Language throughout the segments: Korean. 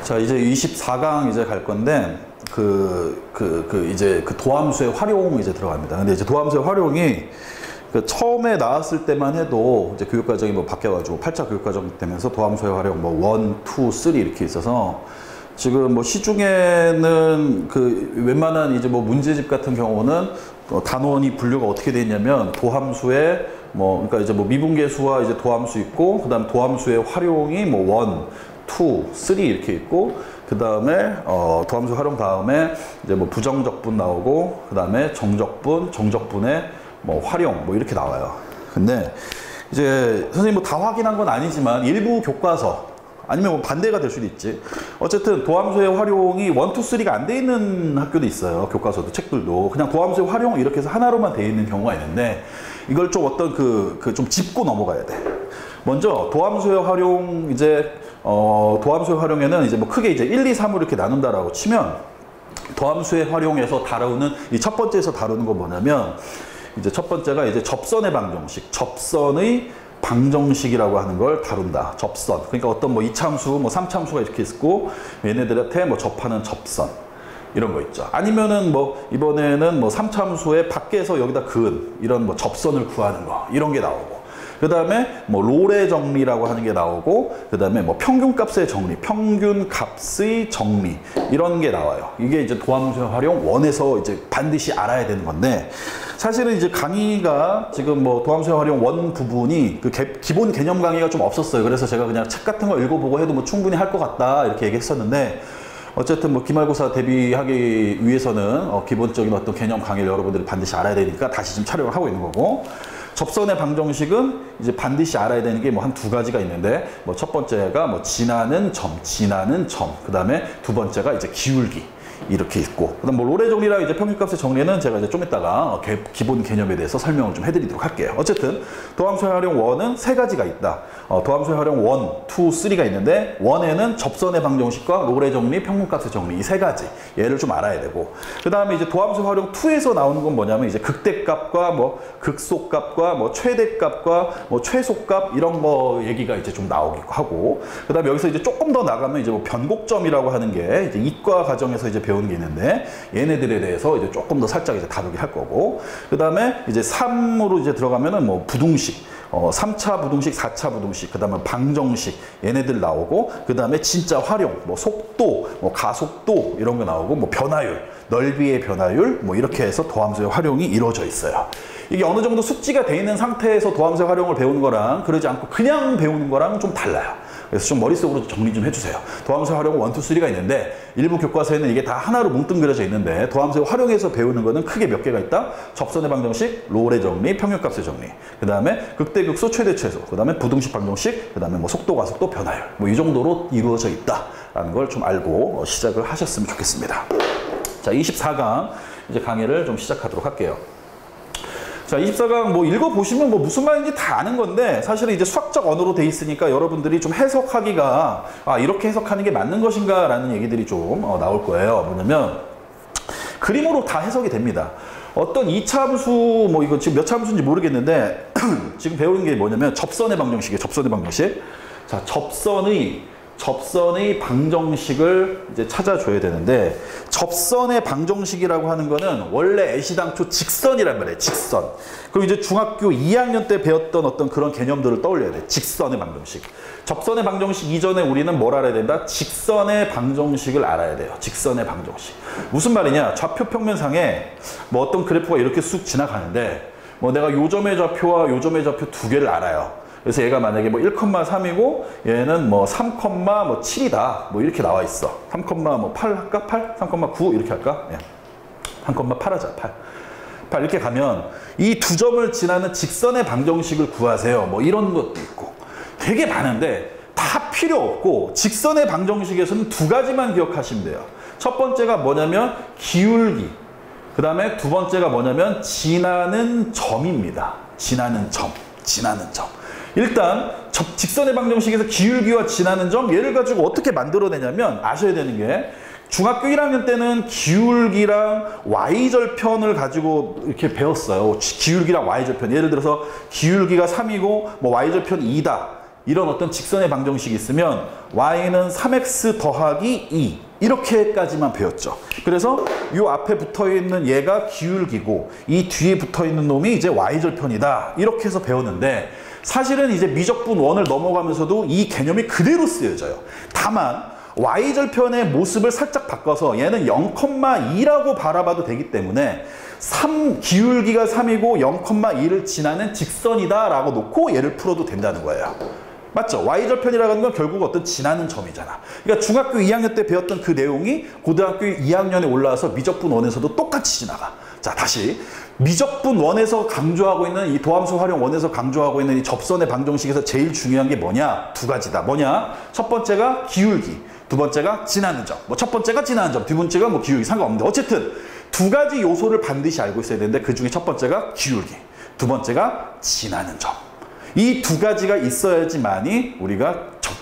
자, 이제 24강 이제 갈 건데, 이제 그 도함수의 활용 이제 들어갑니다. 근데 이제 도함수의 활용이 처음에 나왔을 때만 해도 이제 교육과정이 뭐 바뀌어가지고 8차 교육과정 되면서 도함수의 활용 뭐 1, 2, 3 이렇게 있어서 지금 뭐 시중에는 웬만한 이제 뭐 문제집 같은 경우는 단원이 분류가 어떻게 돼 있냐면 도함수의 그러니까 이제 뭐 미분계수와 이제 도함수 있고, 그 다음 도함수의 활용이 뭐 1, 2, 3 이렇게 있고, 그 다음에 도함수 활용 다음에 이제 뭐 부정적분 나오고, 그 다음에 정적분, 정적분의 뭐 활용 뭐 이렇게 나와요. 근데 이제 선생님 뭐 다 확인한 건 아니지만 일부 교과서 아니면 뭐 반대가 될 수도 있지. 어쨌든 도함수의 활용이 1, 2, 3가 안 돼 있는 학교도 있어요. 교과서도 책들도 그냥 도함수의 활용 이렇게 해서 하나로만 돼 있는 경우가 있는데, 이걸 좀 어떤 좀 짚고 넘어가야 돼. 먼저 도함수의 활용 도함수의 활용에는 이제 뭐 크게 이제 1, 2, 3으로 이렇게 나눈다라고 치면, 도함수의 활용에서 다루는 이 첫 번째에서 다루는 건 뭐냐면, 이제 첫 번째가 이제 접선의 방정식, 접선의 방정식이라고 하는 걸 다룬다. 접선. 그러니까 어떤 뭐 이차함수, 뭐 삼차함수가 이렇게 있고, 얘네들한테 뭐 접하는 접선. 이런 거 있죠. 아니면은 뭐 이번에는 뭐 삼차함수의 밖에서 여기다 그은 이런 뭐 접선을 구하는 거, 이런 게 나오고, 그 다음에 뭐 롤의 정리라고 하는 게 나오고, 그 다음에 뭐 평균값의 정리, 평균값의 정리, 이런 게 나와요. 이게 이제 도함수의 활용 1에서 이제 반드시 알아야 되는 건데, 사실은 이제 강의가 지금 뭐 도함수의 활용 1 부분이 기본 개념 강의가 좀 없었어요. 그래서 제가 그냥 책 같은 거 읽어보고 해도 뭐 충분히 할 것 같다 이렇게 얘기했었는데, 어쨌든 뭐 기말고사 대비하기 위해서는 기본적인 어떤 개념 강의를 여러분들이 반드시 알아야 되니까 다시 지금 촬영을 하고 있는 거고, 접선의 방정식은 이제 반드시 알아야 되는 게 뭐 한 두 가지가 있는데, 뭐 첫 번째가 뭐 지나는 점, 그 다음에 두 번째가 이제 기울기 이렇게 있고, 그다음 뭐 롤의 정리랑 이제 평균값의 정리는 제가 이제 좀 이따가 기본 개념에 대해서 설명을 좀 해드리도록 할게요. 어쨌든 도함수의 활용 1은 세 가지가 있다. 도함수의 활용 1, 2, 3가 있는데, 1에는 접선의 방정식과 롤의 정리, 평균값의 정리 이 세 가지 얘를 좀 알아야 되고, 그 다음에 이제 도함수의 활용 2에서 나오는 건 뭐냐면 이제 극대값과 뭐 극소값과 뭐 최대값과 뭐 최소값 이런 거 얘기가 이제 좀 나오기도 하고, 그 다음에 여기서 이제 조금 더 나가면 이제 뭐 변곡점이라고 하는 게 이제 이과 과정에서 이제 배우는 게 있는데, 얘네들에 대해서 이제 조금 더 살짝 이제 다루게 할 거고, 그 다음에 이제 3으로 이제 들어가면은 뭐 부등식, 3차 부등식, 4차 부등식, 그 다음에 방정식 얘네들 나오고, 그 다음에 진짜 활용, 뭐 속도, 뭐 가속도 이런 거 나오고, 뭐 변화율, 넓이의 변화율 뭐 이렇게 해서 도함수의 활용이 이루어져 있어요. 이게 어느 정도 숙지가 돼 있는 상태에서 도함수의 활용을 배우는 거랑 그러지 않고 그냥 배우는 거랑 좀 달라요. 그래서 좀 머릿속으로 정리 좀 해주세요. 도함수의 활용 1, 2, 3가 있는데, 일부 교과서에는 이게 다 하나로 뭉뚱그려져 있는데, 도함수의 활용에서 배우는 거는 크게 몇 개가 있다. 접선의 방정식, 롤의 정리, 평균값의 정리, 그 다음에 극대, 극소, 최대, 최소, 그 다음에 부등식 방정식, 그 다음에 뭐 속도, 가속도, 변화율 뭐 이 정도로 이루어져 있다라는 걸 좀 알고 시작을 하셨으면 좋겠습니다. 자, 24강 이제 강의를 좀 시작하도록 할게요. 자, 24강 뭐 읽어보시면 뭐 무슨 말인지 다 아는 건데, 사실은 이제 수학적 언어로 돼 있으니까 여러분들이 좀 해석하기가 이렇게 해석하는 게 맞는 것인가 라는 얘기들이 좀 나올 거예요. 뭐냐면 그림으로 다 해석이 됩니다. 어떤 2차 함수, 뭐 이거 지금 몇 차 함수인지 모르겠는데 지금 배우는 게 뭐냐면 접선의 방정식이에요. 접선의 방정식. 자, 접선의 방정식을 이제 찾아줘야 되는데, 접선의 방정식이라고 하는 거는 원래 애시당초 직선이란 말이에요. 직선. 그리고 이제 중학교 2학년 때 배웠던 어떤 그런 개념들을 떠올려야 돼. 직선의 방정식. 접선의 방정식 이전에 우리는 뭘 알아야 된다? 직선의 방정식을 알아야 돼요. 직선의 방정식. 무슨 말이냐? 좌표 평면상에 뭐 어떤 그래프가 이렇게 쑥 지나가는데, 뭐 내가 요점의 좌표와 요점의 좌표 두 개를 알아요. 그래서 얘가 만약에 뭐 1,3이고 얘는 뭐 3,7이다. 뭐 이렇게 나와 있어. 3,8 할까? 8? 3,9 이렇게 할까? 예. 3,8 하자. 8 이렇게 가면 이 두 점을 지나는 직선의 방정식을 구하세요. 뭐 이런 것도 있고 되게 많은데 다 필요 없고, 직선의 방정식에서는 두 가지만 기억하시면 돼요. 첫 번째가 뭐냐면 기울기, 그 다음에 두 번째가 뭐냐면 지나는 점입니다. 지나는 점. 일단 직선의 방정식에서 기울기와 지나는 점, 얘를 가지고 어떻게 만들어내냐면 아셔야 되는 게, 중학교 1학년 때는 기울기랑 y절편을 가지고 이렇게 배웠어요. 기울기랑 y절편. 예를 들어서 기울기가 3이고 뭐 y절편 2다. 이런 어떤 직선의 방정식이 있으면 y는 3x 더하기 2 이렇게까지만 배웠죠. 그래서 이 앞에 붙어있는 얘가 기울기고 이 뒤에 붙어있는 놈이 이제 y절편이다 이렇게 해서 배웠는데 사실은 이제 미적분 원을 넘어가면서도 이 개념이 그대로 쓰여져요. 다만 y절편의 모습을 살짝 바꿔서 얘는 0,2라고 바라봐도 되기 때문에 기울기가 3이고 0,2를 지나는 직선이다 라고 놓고 얘를 풀어도 된다는 거예요. 맞죠? y절편이라고 하는 건 결국 어떤 지나는 점이잖아. 그러니까 중학교 2학년 때 배웠던 그 내용이 고등학교 2학년에 올라와서 미적분 원에서도 똑같이 지나가. 자, 다시 미적분 원에서 강조하고 있는 이 도함수 활용 원에서 강조하고 있는 이 접선의 방정식에서 제일 중요한 게 뭐냐? 두 가지다. 뭐냐? 첫 번째가 기울기, 두 번째가 지나는 점. 뭐 첫 번째가 지나는 점, 두 번째가 뭐 기울기 상관없는데 어쨌든 두 가지 요소를 반드시 알고 있어야 되는데 그 중에 첫 번째가 기울기, 두 번째가 지나는 점. 이 두 가지가 있어야지만이 우리가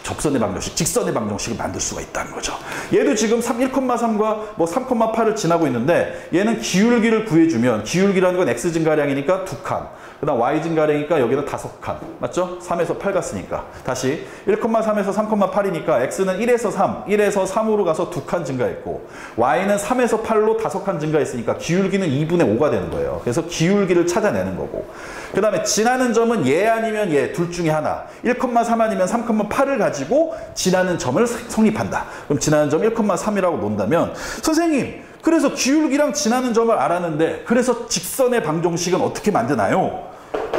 접선의 방정식, 직선의 방정식을 만들 수가 있다는 거죠. 얘도 지금 1,3과 뭐 3,8을 지나고 있는데 얘는 기울기를 구해주면 기울기라는 건 x 증가량이니까 2칸, 그 다음 y 증가량이니까 여기는 5칸. 맞죠? 3에서 8 갔으니까. 다시 1,3에서 3,8이니까 x는 1에서 3, 1에서 3으로 가서 2칸 증가했고 y는 3에서 8로 5칸 증가했으니까 기울기는 2분의 5가 되는 거예요. 그래서 기울기를 찾아내는 거고. 그 다음에 지나는 점은 얘 아니면 얘 둘 중에 하나. 1,3 아니면 3,8을 가지고 지나는 점을 성립한다. 그럼 지나는 점 1,3이라고 놓는다면 선생님 그래서 기울기랑 지나는 점을 알았는데 그래서 직선의 방정식은 어떻게 만드나요?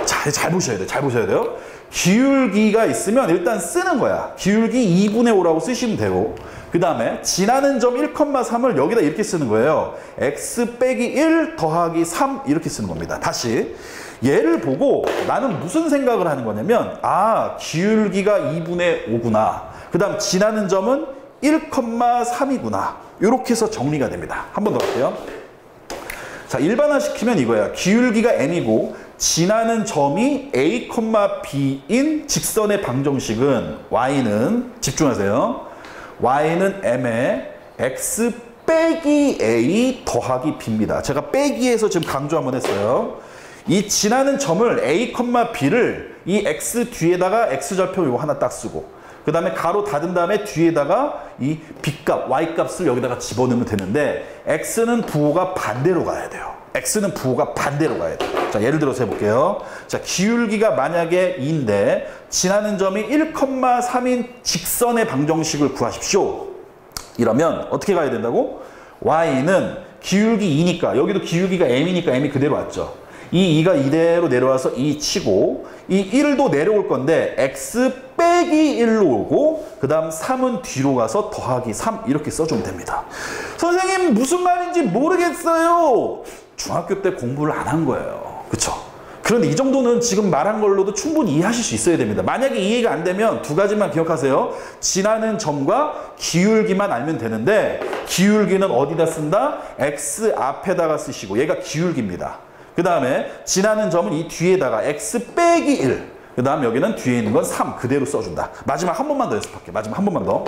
잘 보셔야 돼요. 잘 보셔야 돼요. 기울기가 있으면 일단 쓰는 거야. 기울기 2분의 5라고 쓰시면 되고 그 다음에 지나는 점 1,3을 여기다 이렇게 쓰는 거예요. x 빼기 1 더하기 3 이렇게 쓰는 겁니다. 다시 얘를 보고 나는 무슨 생각을 하는 거냐면 아 기울기가 2분의 5구나. 그 다음 지나는 점은 1,3이구나. 이렇게 해서 정리가 됩니다. 한 번 더 할게요. 자, 일반화시키면 이거야. 기울기가 m이고 지나는 점이 a, b인 직선의 방정식은 y는 집중하세요. y는 m에 x 빼기 a 더하기 b입니다. 제가 빼기에서 지금 강조 한번 했어요. 이 지나는 점을 a, b를 이 x 뒤에다가 x절편 이거 하나 딱 쓰고 그 다음에 가로 닫은 다음에 뒤에다가 이 b값, y값을 여기다가 집어넣으면 되는데 x는 부호가 반대로 가야 돼요. x는 부호가 반대로 가야 돼요. 자, 예를 들어서 해볼게요. 자, 기울기가 만약에 2인데 지나는 점이 1,3인 직선의 방정식을 구하십시오. 이러면 어떻게 가야 된다고? y는 기울기 2니까 여기도 기울기가 m이니까 m이 그대로 왔죠. 이 2가 이대로 내려와서 2 치고 이 1도 내려올 건데 x 빼기 1로 오고 그 다음 3은 뒤로 가서 더하기 3 이렇게 써주면 됩니다. 선생님 무슨 말인지 모르겠어요. 중학교 때 공부를 안 한 거예요. 그쵸? 그런데 이 정도는 지금 말한 걸로도 충분히 이해하실 수 있어야 됩니다. 만약에 이해가 안 되면 두 가지만 기억하세요. 지나는 점과 기울기만 알면 되는데 기울기는 어디다 쓴다? x 앞에다가 쓰시고 얘가 기울기입니다. 그 다음에 지나는 점은 이 뒤에다가 x 빼기 1. 그 다음 여기는 뒤에 있는 건 3 그대로 써준다. 마지막 한 번만 더 연습할게요. 마지막 한 번만 더.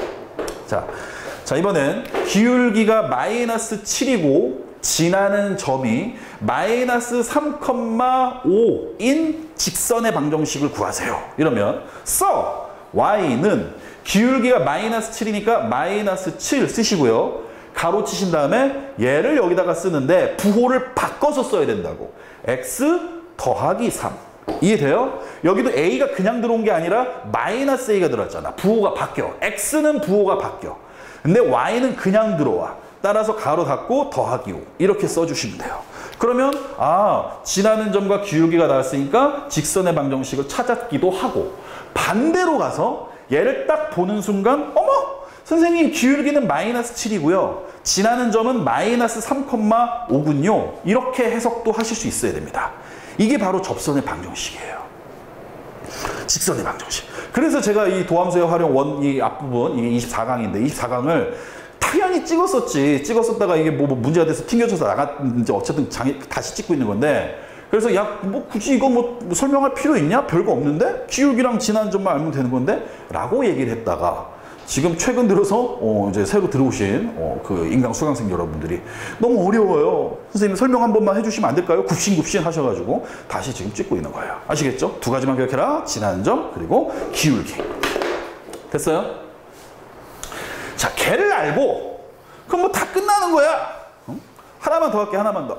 자 이번엔 기울기가 마이너스 7이고 지나는 점이 마이너스 3,5인 직선의 방정식을 구하세요. 이러면 y는 기울기가 마이너스 7이니까 마이너스 7 쓰시고요. 가로 치신 다음에 얘를 여기다가 쓰는데 부호를 바꿔서 써야 된다고. x 더하기 3. 이해돼요? 여기도 a가 그냥 들어온 게 아니라 마이너스 a가 들어왔잖아. 부호가 바뀌어. x는 부호가 바뀌어. 근데 y는 그냥 들어와. 따라서 가로 닫고 더하기 5. 이렇게 써주시면 돼요. 그러면 지나는 점과 기울기가 나왔으니까 직선의 방정식을 찾았기도 하고 반대로 가서 얘를 딱 보는 순간 어머! 선생님 기울기는 마이너스 7이고요. 지나는 점은 마이너스 3,5군요. 이렇게 해석도 하실 수 있어야 됩니다. 이게 바로 접선의 방정식이에요. 직선의 방정식. 그래서 제가 이 도함수의 활용 이 앞부분, 이게 24강인데 24강을 당연히 찍었었다가 이게 뭐 문제가 돼서 튕겨져서 이제 어쨌든 다시 찍고 있는 건데 그래서 굳이 이거 뭐 설명할 필요 있냐? 별거 없는데? 기울기랑 지나는 점만 알면 되는 건데? 라고 얘기를 했다가 지금 최근 들어서 이제 새로 들어오신 그 인강 수강생 여러분들이 너무 어려워요. 선생님 설명 한 번만 해주시면 안 될까요? 굽신굽신 하셔가지고 다시 지금 찍고 있는 거예요. 아시겠죠? 두 가지만 기억해라. 지나는 점 그리고 기울기. 됐어요? 자, 걔를 알고 그럼 뭐 다 끝나는 거야. 하나만 더 할게. 하나만 더.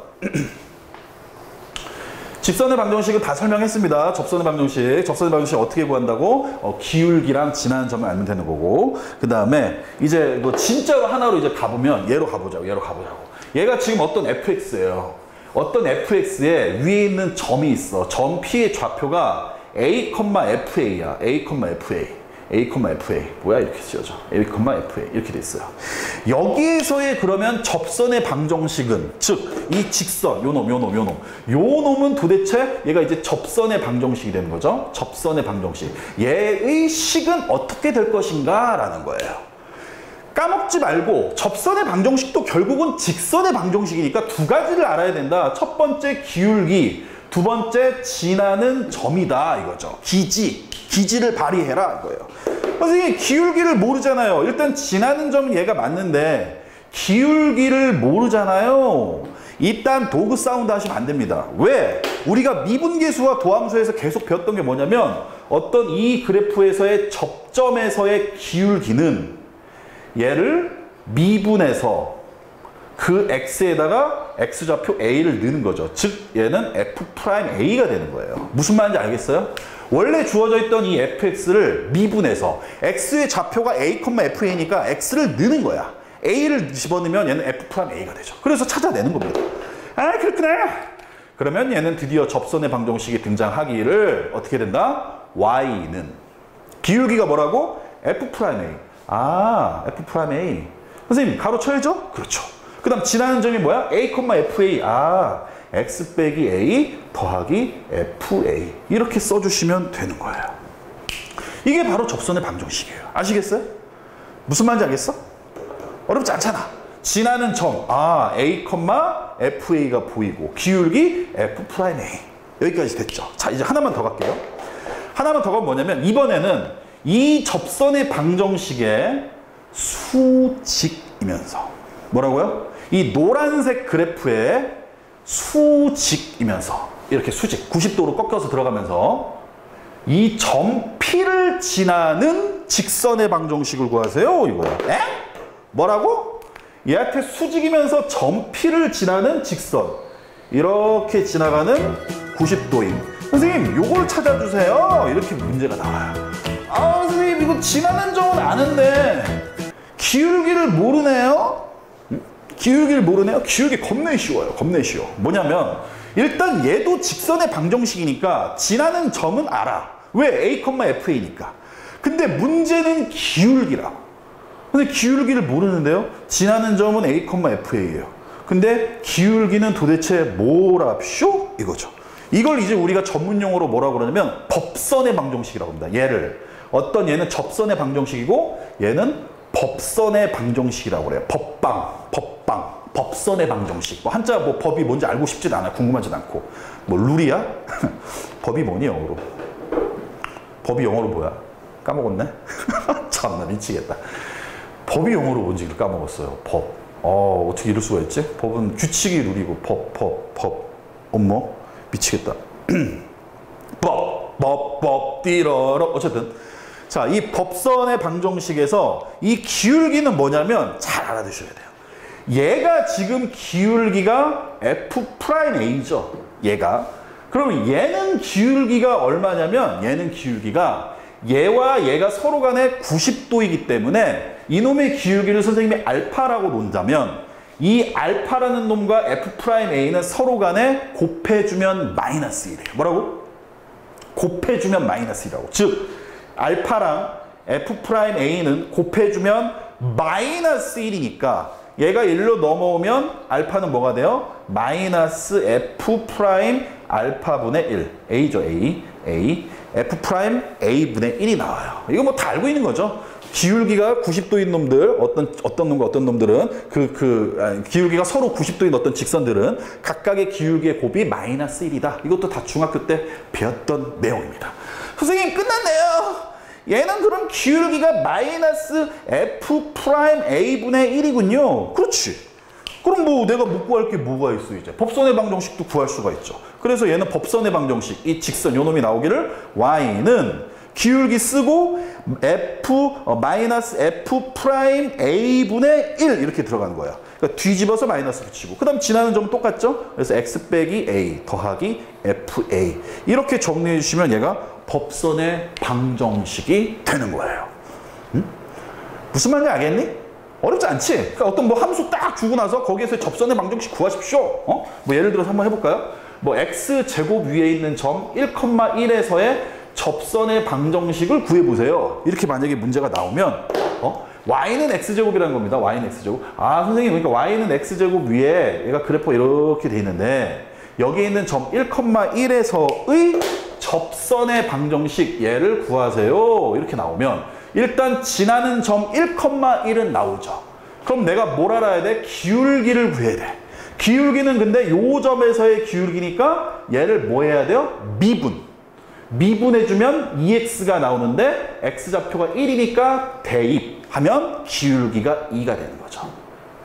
직선의 방정식은 다 설명했습니다. 접선의 방정식. 접선의 방정식 어떻게 구한다고? 기울기랑 지나는 점을 알면 되는 거고. 그 다음에 이제 뭐 진짜로 하나로 이제 가보면 얘로 가보자고. 얘로 가보자고. 얘가 지금 어떤 fx예요. 어떤 fx에 위에 있는 점이 있어. 점 P의 좌표가 a, fa야. a, fa. a, fa. 뭐야? 이렇게 지어져. a, fa. 이렇게 돼 있어요. 여기에서의 그러면 접선의 방정식은, 즉, 이 직선, 요 놈은 도대체 얘가 이제 접선의 방정식이 되는 거죠. 접선의 방정식. 얘의 식은 어떻게 될 것인가? 라는 거예요. 까먹지 말고 접선의 방정식도 결국은 직선의 방정식이니까 두 가지를 알아야 된다. 첫 번째 기울기, 두 번째 지나는 점이다 이거죠. 기지를 발휘해라 이거예요. 선생님 기울기를 모르잖아요. 일단 지나는 점은 얘가 맞는데 기울기를 모르잖아요. 일단 도그 사운드 하시면 안 됩니다. 왜? 우리가 미분계수와 도함수에서 계속 배웠던 게 뭐냐면 어떤 이 그래프에서의 접점에서의 기울기는 얘를 미분해서 그 x에다가 x좌표 a를 넣는 거죠. 즉 얘는 f'a가 되는 거예요. 무슨 말인지 알겠어요? 원래 주어져 있던 이 fx를 미분해서 x의 좌표가 a, fa니까 x를 넣는 거야. a를 집어넣으면 얘는 f'a가 되죠. 그래서 찾아내는 겁니다. 아 그렇구나. 그러면 얘는 드디어 접선의 방정식이 등장하기를 어떻게 된다? y는 기울기가 뭐라고? f'a. 아 f'a. 선생님 가로 쳐야죠? 그렇죠. 그 다음 지나는 점이 뭐야? a, fa. 아 x 빼기 a 더하기 fa. 이렇게 써주시면 되는 거예요. 이게 바로 접선의 방정식이에요. 아시겠어요? 무슨 말인지 알겠어? 어렵지 않잖아. 지나는 점, 아 a, fa가 보이고 기울기 f'a. 여기까지 됐죠. 자 이제 하나만 더 갈게요. 하나만 더 가면 뭐냐면 이번에는 이 접선의 방정식의 수직이면서 뭐라고요? 이 노란색 그래프의 수직이면서 이렇게 수직 90도로 꺾여서 들어가면서 이 점 P를 지나는 직선의 방정식을 구하세요. 이거야. 에? 뭐라고? 얘한테 수직이면서 점 P를 지나는 직선. 이렇게 지나가는 90도인. 선생님 요걸 찾아주세요. 이렇게 문제가 나와요. 아 선생님 이거 지나는 점은 아는데 기울기를 모르네요. 기울기를 모르네요. 기울기 겁내 쉬워요. 겁내 쉬워. 뭐냐면 일단 얘도 직선의 방정식이니까 지나는 점은 알아. 왜? a, fa니까. 근데 문제는 기울기라고. 근데 기울기를 모르는데요. 지나는 점은 a, fa예요. 근데 기울기는 도대체 뭐랍쇼? 이거죠. 이걸 이제 우리가 전문용어로 뭐라고 그러냐면 법선의 방정식이라고 합니다. 얘를. 어떤 얘는 접선의 방정식이고 얘는 법선의 방정식이라고 그래요. 법선의 방정식. 뭐 한자 뭐 법이 뭔지 알고 싶지도 않아. 궁금하지도 않고. 뭐 룰이야? 법이 뭐니 영어로? 법이 영어로 뭐야? 까먹었네? 참나 미치겠다. 법이 영어로 뭔지를 까먹었어요. 법. 어떻게 이럴 수가 있지? 법은 규칙이 룰이고 법. 어머 미치겠다. 띠러러. 어쨌든 자, 이 법선의 방정식에서 이 기울기는 뭐냐면 잘 알아두셔야 돼요. 얘가 지금 기울기가 f'a죠. 얘가. 그러면 얘는 기울기가 얼마냐면 얘는 기울기가 얘와 얘가 서로 간에 90도이기 때문에 이놈의 기울기를 선생님이 알파라고 놓자면 이 알파라는 놈과 f'a는 서로 간에 곱해주면 마이너스 1이에요. 뭐라고? 곱해주면 마이너스 1이라고. 즉 알파랑 f'a는 곱해주면 마이너스 1이니까 얘가 1로 넘어오면 알파는 뭐가 돼요? 마이너스 f' 알파분의 1. a죠, a. f'a분의 1이 나와요. 이거 뭐 다 알고 있는 거죠. 기울기가 90도인 놈들, 어떤 놈과 어떤 놈들은 기울기가 서로 90도인 어떤 직선들은 각각의 기울기의 곱이 마이너스 1이다. 이것도 다 중학교 때 배웠던 내용입니다. 선생님 끝났네요. 얘는 그럼 기울기가 마이너스 f 프라임 a분의 1이군요. 그렇지. 그럼 뭐 내가 못 구할 게 뭐가 있어 이제. 법선의 방정식도 구할 수가 있죠. 그래서 얘는 법선의 방정식, 이 직선 요 놈이 나오기를 y는 기울기 쓰고 마이너스 f 프라임 a분의 1 이렇게 들어가는 거야. 그러니까 뒤집어서 마이너스 붙이고 그 다음 지나는 점은 똑같죠? 그래서 x 빼기 a 더하기 fa 이렇게 정리해 주시면 얘가 법선의 방정식이 되는 거예요. 응? 무슨 말인지 알겠니? 어렵지 않지? 그러니까 어떤 뭐 함수 딱 주고 나서 거기에서 접선의 방정식 구하십시오. 뭐 예를 들어서 한번 해볼까요? 뭐 x제곱 위에 있는 점 1,1에서의 접선의 방정식을 구해보세요. 이렇게 만약에 문제가 나오면 y는 x제곱이라는 겁니다. y는 x제곱. 아 선생님 그러니까 y는 x제곱 위에 얘가 그래프가 이렇게 돼 있는데 여기에 있는 점 1,1에서의 접선의 방정식 얘를 구하세요. 이렇게 나오면 일단 지나는 점 1,1은 나오죠. 그럼 내가 뭘 알아야 돼? 기울기를 구해야 돼. 기울기는 근데 요 점에서의 기울기니까 얘를 뭐 해야 돼요? 미분해주면 2x가 나오는데 x좌표가 1이니까 대입하면 기울기가 2가 되는 거죠.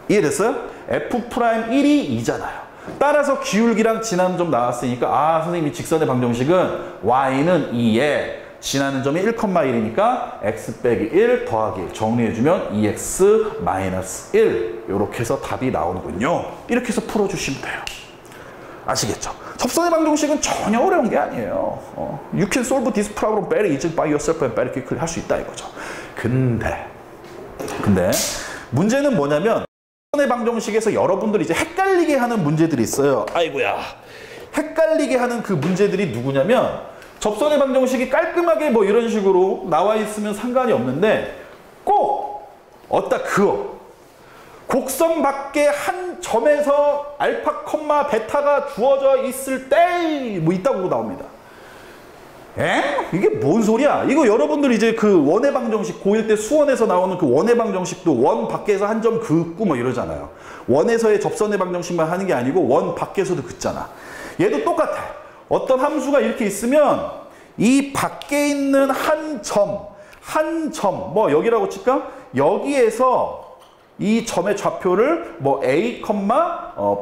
이해됐어요? f'1이 2잖아요. 따라서 기울기랑 지나는 점 나왔으니까 아 선생님이 직선의 방정식은 y는 2에 지나는 점이 1,1이니까 x 빼기 1 더하기 1 정리해주면 2x 마이너스 1 이렇게 해서 답이 나오는군요. 이렇게 해서 풀어주시면 돼요. 아시겠죠? 접선의 방정식은 전혀 어려운 게 아니에요. You can solve this problem very easily by yourself and very quickly 할 수 있다 이거죠. 근데 문제는 뭐냐면 접선의 방정식에서 여러분들이 이제 헷갈리게 하는 문제들이 있어요. 아이고야. 헷갈리게 하는 그 문제들이 누구냐면 접선의 방정식이 깔끔하게 뭐 이런 식으로 나와 있으면 상관이 없는데 꼭 어디다 그어. 곡선 밖에 한 점에서 알파, 베타가 주어져 있을 때 뭐 있다고 나옵니다. 이게 뭔 소리야? 이거 여러분들 이제 그 원의 방정식 고1 때 수원에서 나오는 그 원의 방정식도 원 밖에서 한 점 긋고 뭐 이러잖아요. 원에서의 접선의 방정식만 하는 게 아니고 원 밖에서도 긋잖아. 얘도 똑같아. 어떤 함수가 이렇게 있으면 이 밖에 있는 한 점, 뭐 여기라고 칠까? 여기에서 이 점의 좌표를 뭐 A,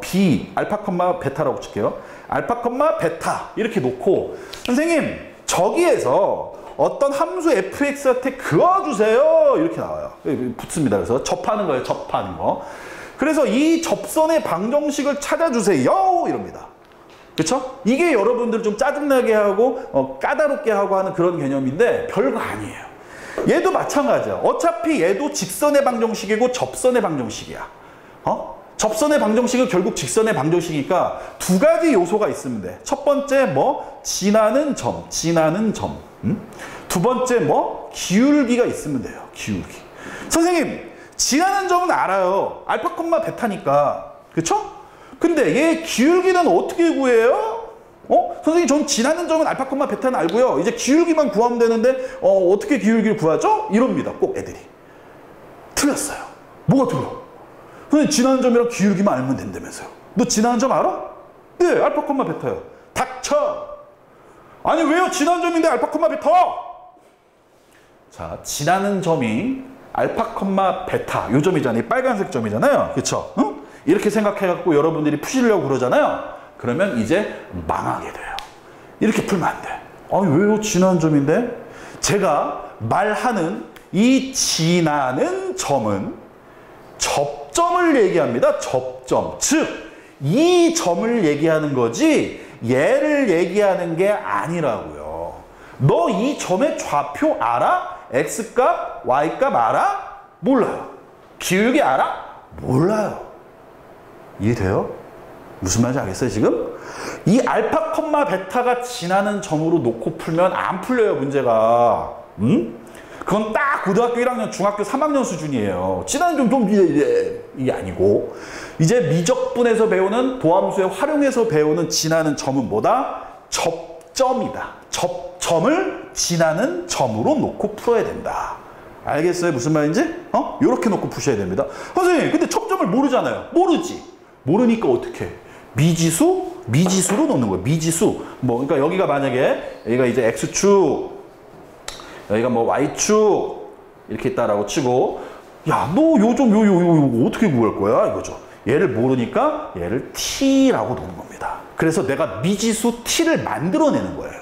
B, 알파, 베타라고 칠게요. 알파, 베타 이렇게 놓고 선생님 저기에서 어떤 함수 fx한테 그어주세요 이렇게 나와요. 붙습니다. 그래서 접하는 거예요. 접하는 거. 그래서 이 접선의 방정식을 찾아주세요 이럽니다. 그렇죠? 이게 여러분들 좀 짜증나게 하고 까다롭게 하고 하는 그런 개념인데 별거 아니에요. 얘도 마찬가지야. 어차피 얘도 직선의 방정식이고 접선의 방정식이야. 접선의 방정식은 결국 직선의 방정식이니까 두 가지 요소가 있으면 돼. 첫 번째 뭐 지나는 점. 두 번째 뭐 기울기가 있으면 돼요. 기울기. 선생님 지나는 점은 알아요. 알파, 베타니까. 그렇죠? 근데 얘 기울기는 어떻게 구해요? 선생님 전 지나는 점은 알파, 베타는 알고요. 이제 기울기만 구하면 되는데 어떻게 기울기를 구하죠? 이럽니다. 꼭 애들이. 틀렸어요. 뭐가 틀려? 선생님 지나는 점이랑 기울기만 알면 된다면서요. 너 지나는 점 알아? 네. 알파, 베타요. 닥쳐. 아니 왜요? 지나는 점인데 알파, 베타. 자 지나는 점이 알파, 베타 요 점이잖아요. 이 빨간색 점이잖아요. 그렇죠? 응? 이렇게 생각해갖고 여러분들이 푸시려고 그러잖아요. 그러면 이제 망하게 돼요. 이렇게 풀면 안 돼. 아니 왜요? 지나는 점인데? 제가 말하는 이 지나는 점은 접점을 얘기합니다. 접점. 즉, 이 점을 얘기하는 거지 얘를 얘기하는 게 아니라고요. 너 이 점의 좌표 알아? X값, Y값 알아? 몰라요. 기울기 알아? 몰라요. 이해돼요? 무슨 말인지 알겠어요 지금? 이 알파, 베타가 지나는 점으로 놓고 풀면 안 풀려요 문제가. 그건 딱 고등학교 1학년, 중학교 3학년 수준이에요. 지나는 점 이게 아니고 이제 미적분에서 배우는 도함수에 활용해서 배우는 지나는 점은 뭐다? 접점이다. 접점을 지나는 점으로 놓고 풀어야 된다. 알겠어요 무슨 말인지? 요렇게 놓고 푸셔야 됩니다. 선생님 근데 접점을 모르잖아요. 모르지. 모르니까 어떻게 해? 미지수로 놓는 거예요. 미지수. 뭐, 그러니까 여기가 만약에, 얘가 이제 X축, 여기가 뭐 y축 이렇게 있다라고 치고, 야, 너 요즘 요 어떻게 구할 거야? 이거죠. 얘를 모르니까 얘를 t라고 놓은 겁니다. 그래서 내가 미지수 t를 만들어내는 거예요.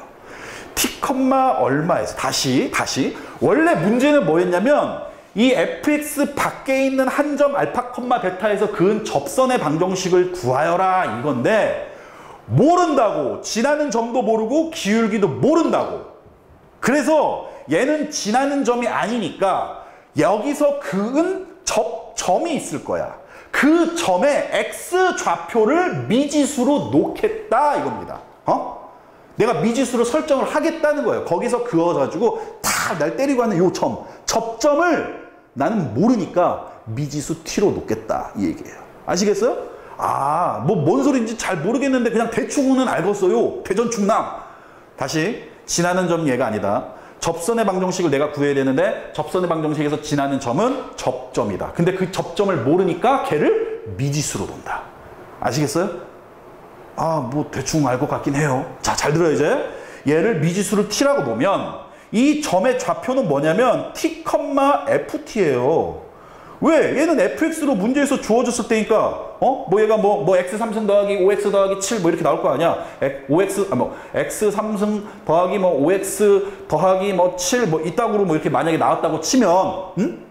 t, 얼마에서 다시 원래 문제는 뭐였냐면 이 fx 밖에 있는 한 점 알파, 베타에서 그은 접선의 방정식을 구하여라 이건데, 모른다고. 지나는 점도 모르고 기울기도 모른다고. 그래서 얘는 지나는 점이 아니니까 여기서 그은 점이 있을 거야. 그 점에 x 좌표를 미지수로 놓겠다 이겁니다. 내가 미지수로 설정을 하겠다는 거예요. 거기서 그어가지고 다 날 때리고 하는 요 접점을 나는 모르니까 미지수 t로 놓겠다 이 얘기예요. 아시겠어요? 아, 뭐 뭔 소리인지 잘 모르겠는데 그냥 대충은 알겠어요. 대전충남. 다시, 지나는 점 얘가 아니다. 접선의 방정식을 내가 구해야 되는데 접선의 방정식에서 지나는 점은 접점이다. 근데 그 접점을 모르니까 걔를 미지수로 놓는다. 아시겠어요? 아, 뭐 대충 알 것 같긴 해요. 자, 잘 들어요 이제. 얘를 미지수를 t라고 놓으면 이 점의 좌표는 뭐냐면 t, ft예요. 왜? 얘는 fx로 문제에서 주어졌을 때니까 뭐 얘가 뭐 x 3승 더하기 5x 더하기 7 뭐 이렇게 나올 거 아니야. x 3승 더하기 뭐 5x 더하기 뭐 7 뭐 이따구로 뭐 이렇게 만약에 나왔다고 치면,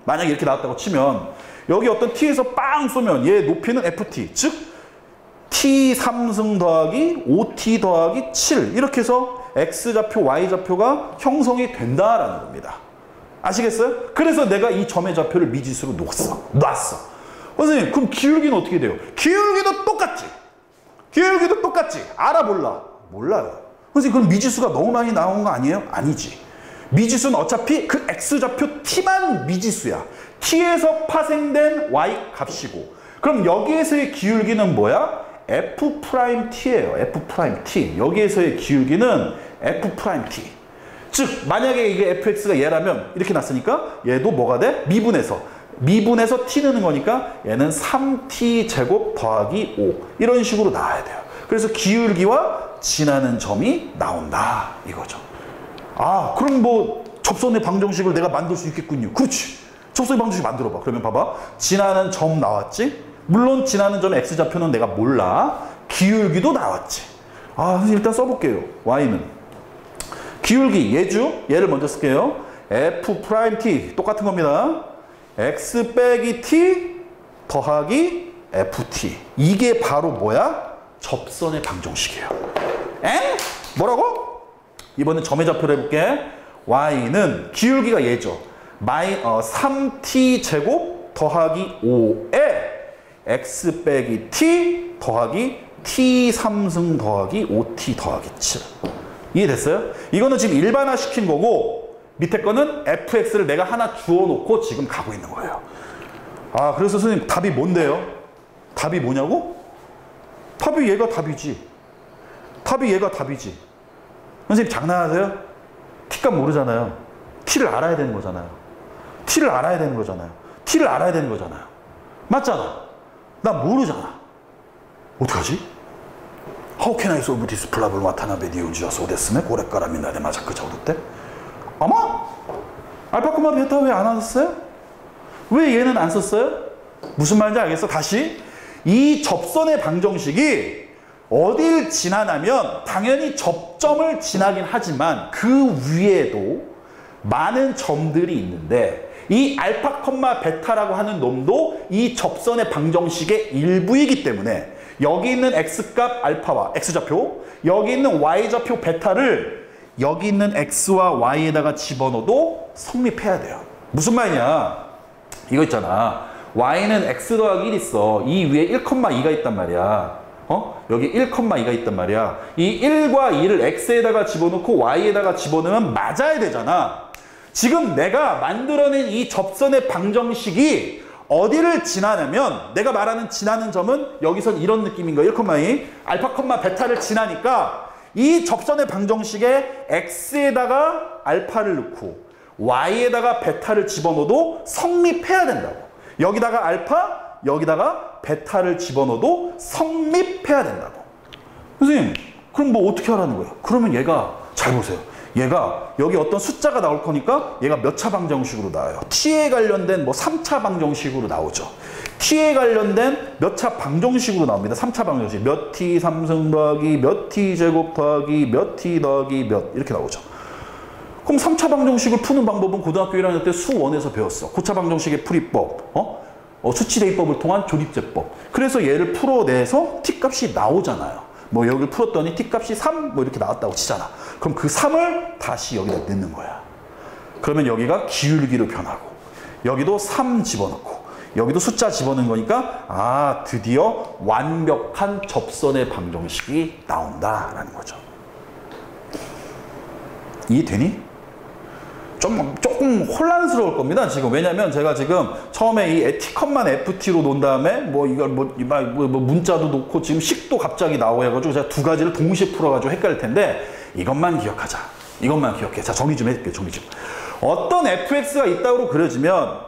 만약에 이렇게 나왔다고 치면 여기 어떤 t에서 빵 쏘면 얘 높이는 ft, 즉 t 3승 더하기 5t 더하기 7 이렇게 해서 x좌표, y좌표가 형성이 된다라는 겁니다. 아시겠어요? 그래서 내가 이 점의 좌표를 미지수로 놨어. 선생님, 그럼 기울기는 어떻게 돼요? 기울기도 똑같지. 알아, 몰라? 몰라요. 선생님, 그럼 미지수가 너무 많이 나온 거 아니에요? 아니지. 미지수는 어차피 그 x좌표 t만 미지수야. t에서 파생된 y 값이고. 그럼 여기에서의 기울기는 뭐야? f't예요. f't. 여기에서의 기울기는 f't. 즉 만약에 이게 fx가 얘라면 이렇게 났으니까 얘도 뭐가 돼? 미분해서 t 넣는 거니까 얘는 3t 제곱 더하기 5 이런 식으로 나와야 돼요. 그래서 기울기와 지나는 점이 나온다 이거죠. 아, 그럼 뭐 접선의 방정식을 내가 만들 수 있겠군요. 그렇지. 접선의 방정식 만들어봐. 그러면 봐봐. 지나는 점 나왔지? 물론 지나는 점의 x좌표는 내가 몰라. 기울기도 나왔지. 아, 선생님 일단 써볼게요. y는 기울기, 얘를 먼저 쓸게요. f't 똑같은 겁니다. x 빼기 t 더하기 ft. 이게 바로 뭐야? 접선의 방정식이에요. 뭐라고? 이번엔 점의 좌표를 해볼게. y는 기울기가 얘죠. 3t 제곱 더하기 5에 x 빼기 t 더하기 t 3승 더하기 5t 더하기 7. 이해됐어요? 이거는 지금 일반화 시킨 거고 밑에 거는 fx를 내가 하나 주워놓고 지금 가고 있는 거예요. 아, 그래서 선생님 답이 뭔데요? 답이 뭐냐고? 답이 얘가 답이지. 선생님 장난하세요? t값 모르잖아요. t를 알아야 되는 거잖아요. t를 알아야 되는 거잖아요. 맞잖아. 나 모르잖아. 어떡하지? How can I solve this problem? 와타나베 니우지와 소데스네 고레카라미 나데 마자크 자오르테? 아마? 알파, 베타 왜 안 썼어요? 왜 얘는 안 썼어요? 무슨 말인지 알겠어? 다시. 이 접선의 방정식이 어딜 지나냐면 당연히 접점을 지나긴 하지만 그 위에도 많은 점들이 있는데 이 알파, 베타라고 하는 놈도 이 접선의 방정식의 일부이기 때문에 여기 있는 x값 알파와 x좌표, 여기 있는 y좌표 베타를 여기 있는 x와 y에다가 집어넣어도 성립해야 돼요. 무슨 말이냐? 이거 있잖아. y는 x 더하기 1 있어. 이 위에 1,2가 있단 말이야. 여기 1,2가 있단 말이야. 이 1과 2를 x에다가 집어넣고 y에다가 집어넣으면 맞아야 되잖아. 지금 내가 만들어낸 이 접선의 방정식이 어디를 지나냐면 내가 말하는 지나는 점은 여기선 이런 느낌인 거예요. 1,2 알파, 베타를 지나니까 이 접선의 방정식에 x에다가 알파를 넣고 y에다가 베타를 집어넣어도 성립해야 된다고. 여기다가 알파, 여기다가 베타를 집어넣어도 성립해야 된다고. 선생님, 그럼 뭐 어떻게 하라는 거예요? 그러면 얘가 잘 보세요. 얘가 여기 어떤 숫자가 나올 거니까 얘가 몇 차 방정식으로 나와요. t에 관련된 뭐 3차 방정식으로 나오죠. t에 관련된 몇 차 방정식으로 나옵니다. 3차 방정식. 몇 t 3승 더하기 몇 t 제곱 더하기 몇 t 더하기 몇 이렇게 나오죠. 그럼 3차 방정식을 푸는 방법은 고등학교 1학년 때 수1에서 배웠어. 고차 방정식의 풀이법, 수치대입법을 통한 조립제법. 그래서 얘를 풀어내서 t값이 나오잖아요. 뭐 여기를 풀었더니 t값이 3 뭐 이렇게 나왔다고 치잖아. 그럼 그 3을 다시 여기다 넣는 거야. 그러면 여기가 기울기로 변하고 여기도 3 집어넣고 여기도 숫자 집어넣는 거니까 아 드디어 완벽한 접선의 방정식이 나온다라는 거죠. 이해되니? 조금 혼란스러울 겁니다. 지금 왜냐면 제가 지금 처음에 이 t컷만 ft로 놓은 다음에 뭐 이걸 뭐 문자도 놓고 지금 식도 갑자기 나오고 해가지고 제가 두 가지를 동시에 풀어가지고 헷갈릴 텐데 이것만 기억하자. 이것만 기억해. 자 정리 좀 해줄게요. 정리 좀. 어떤 fx가 있다고 그려지면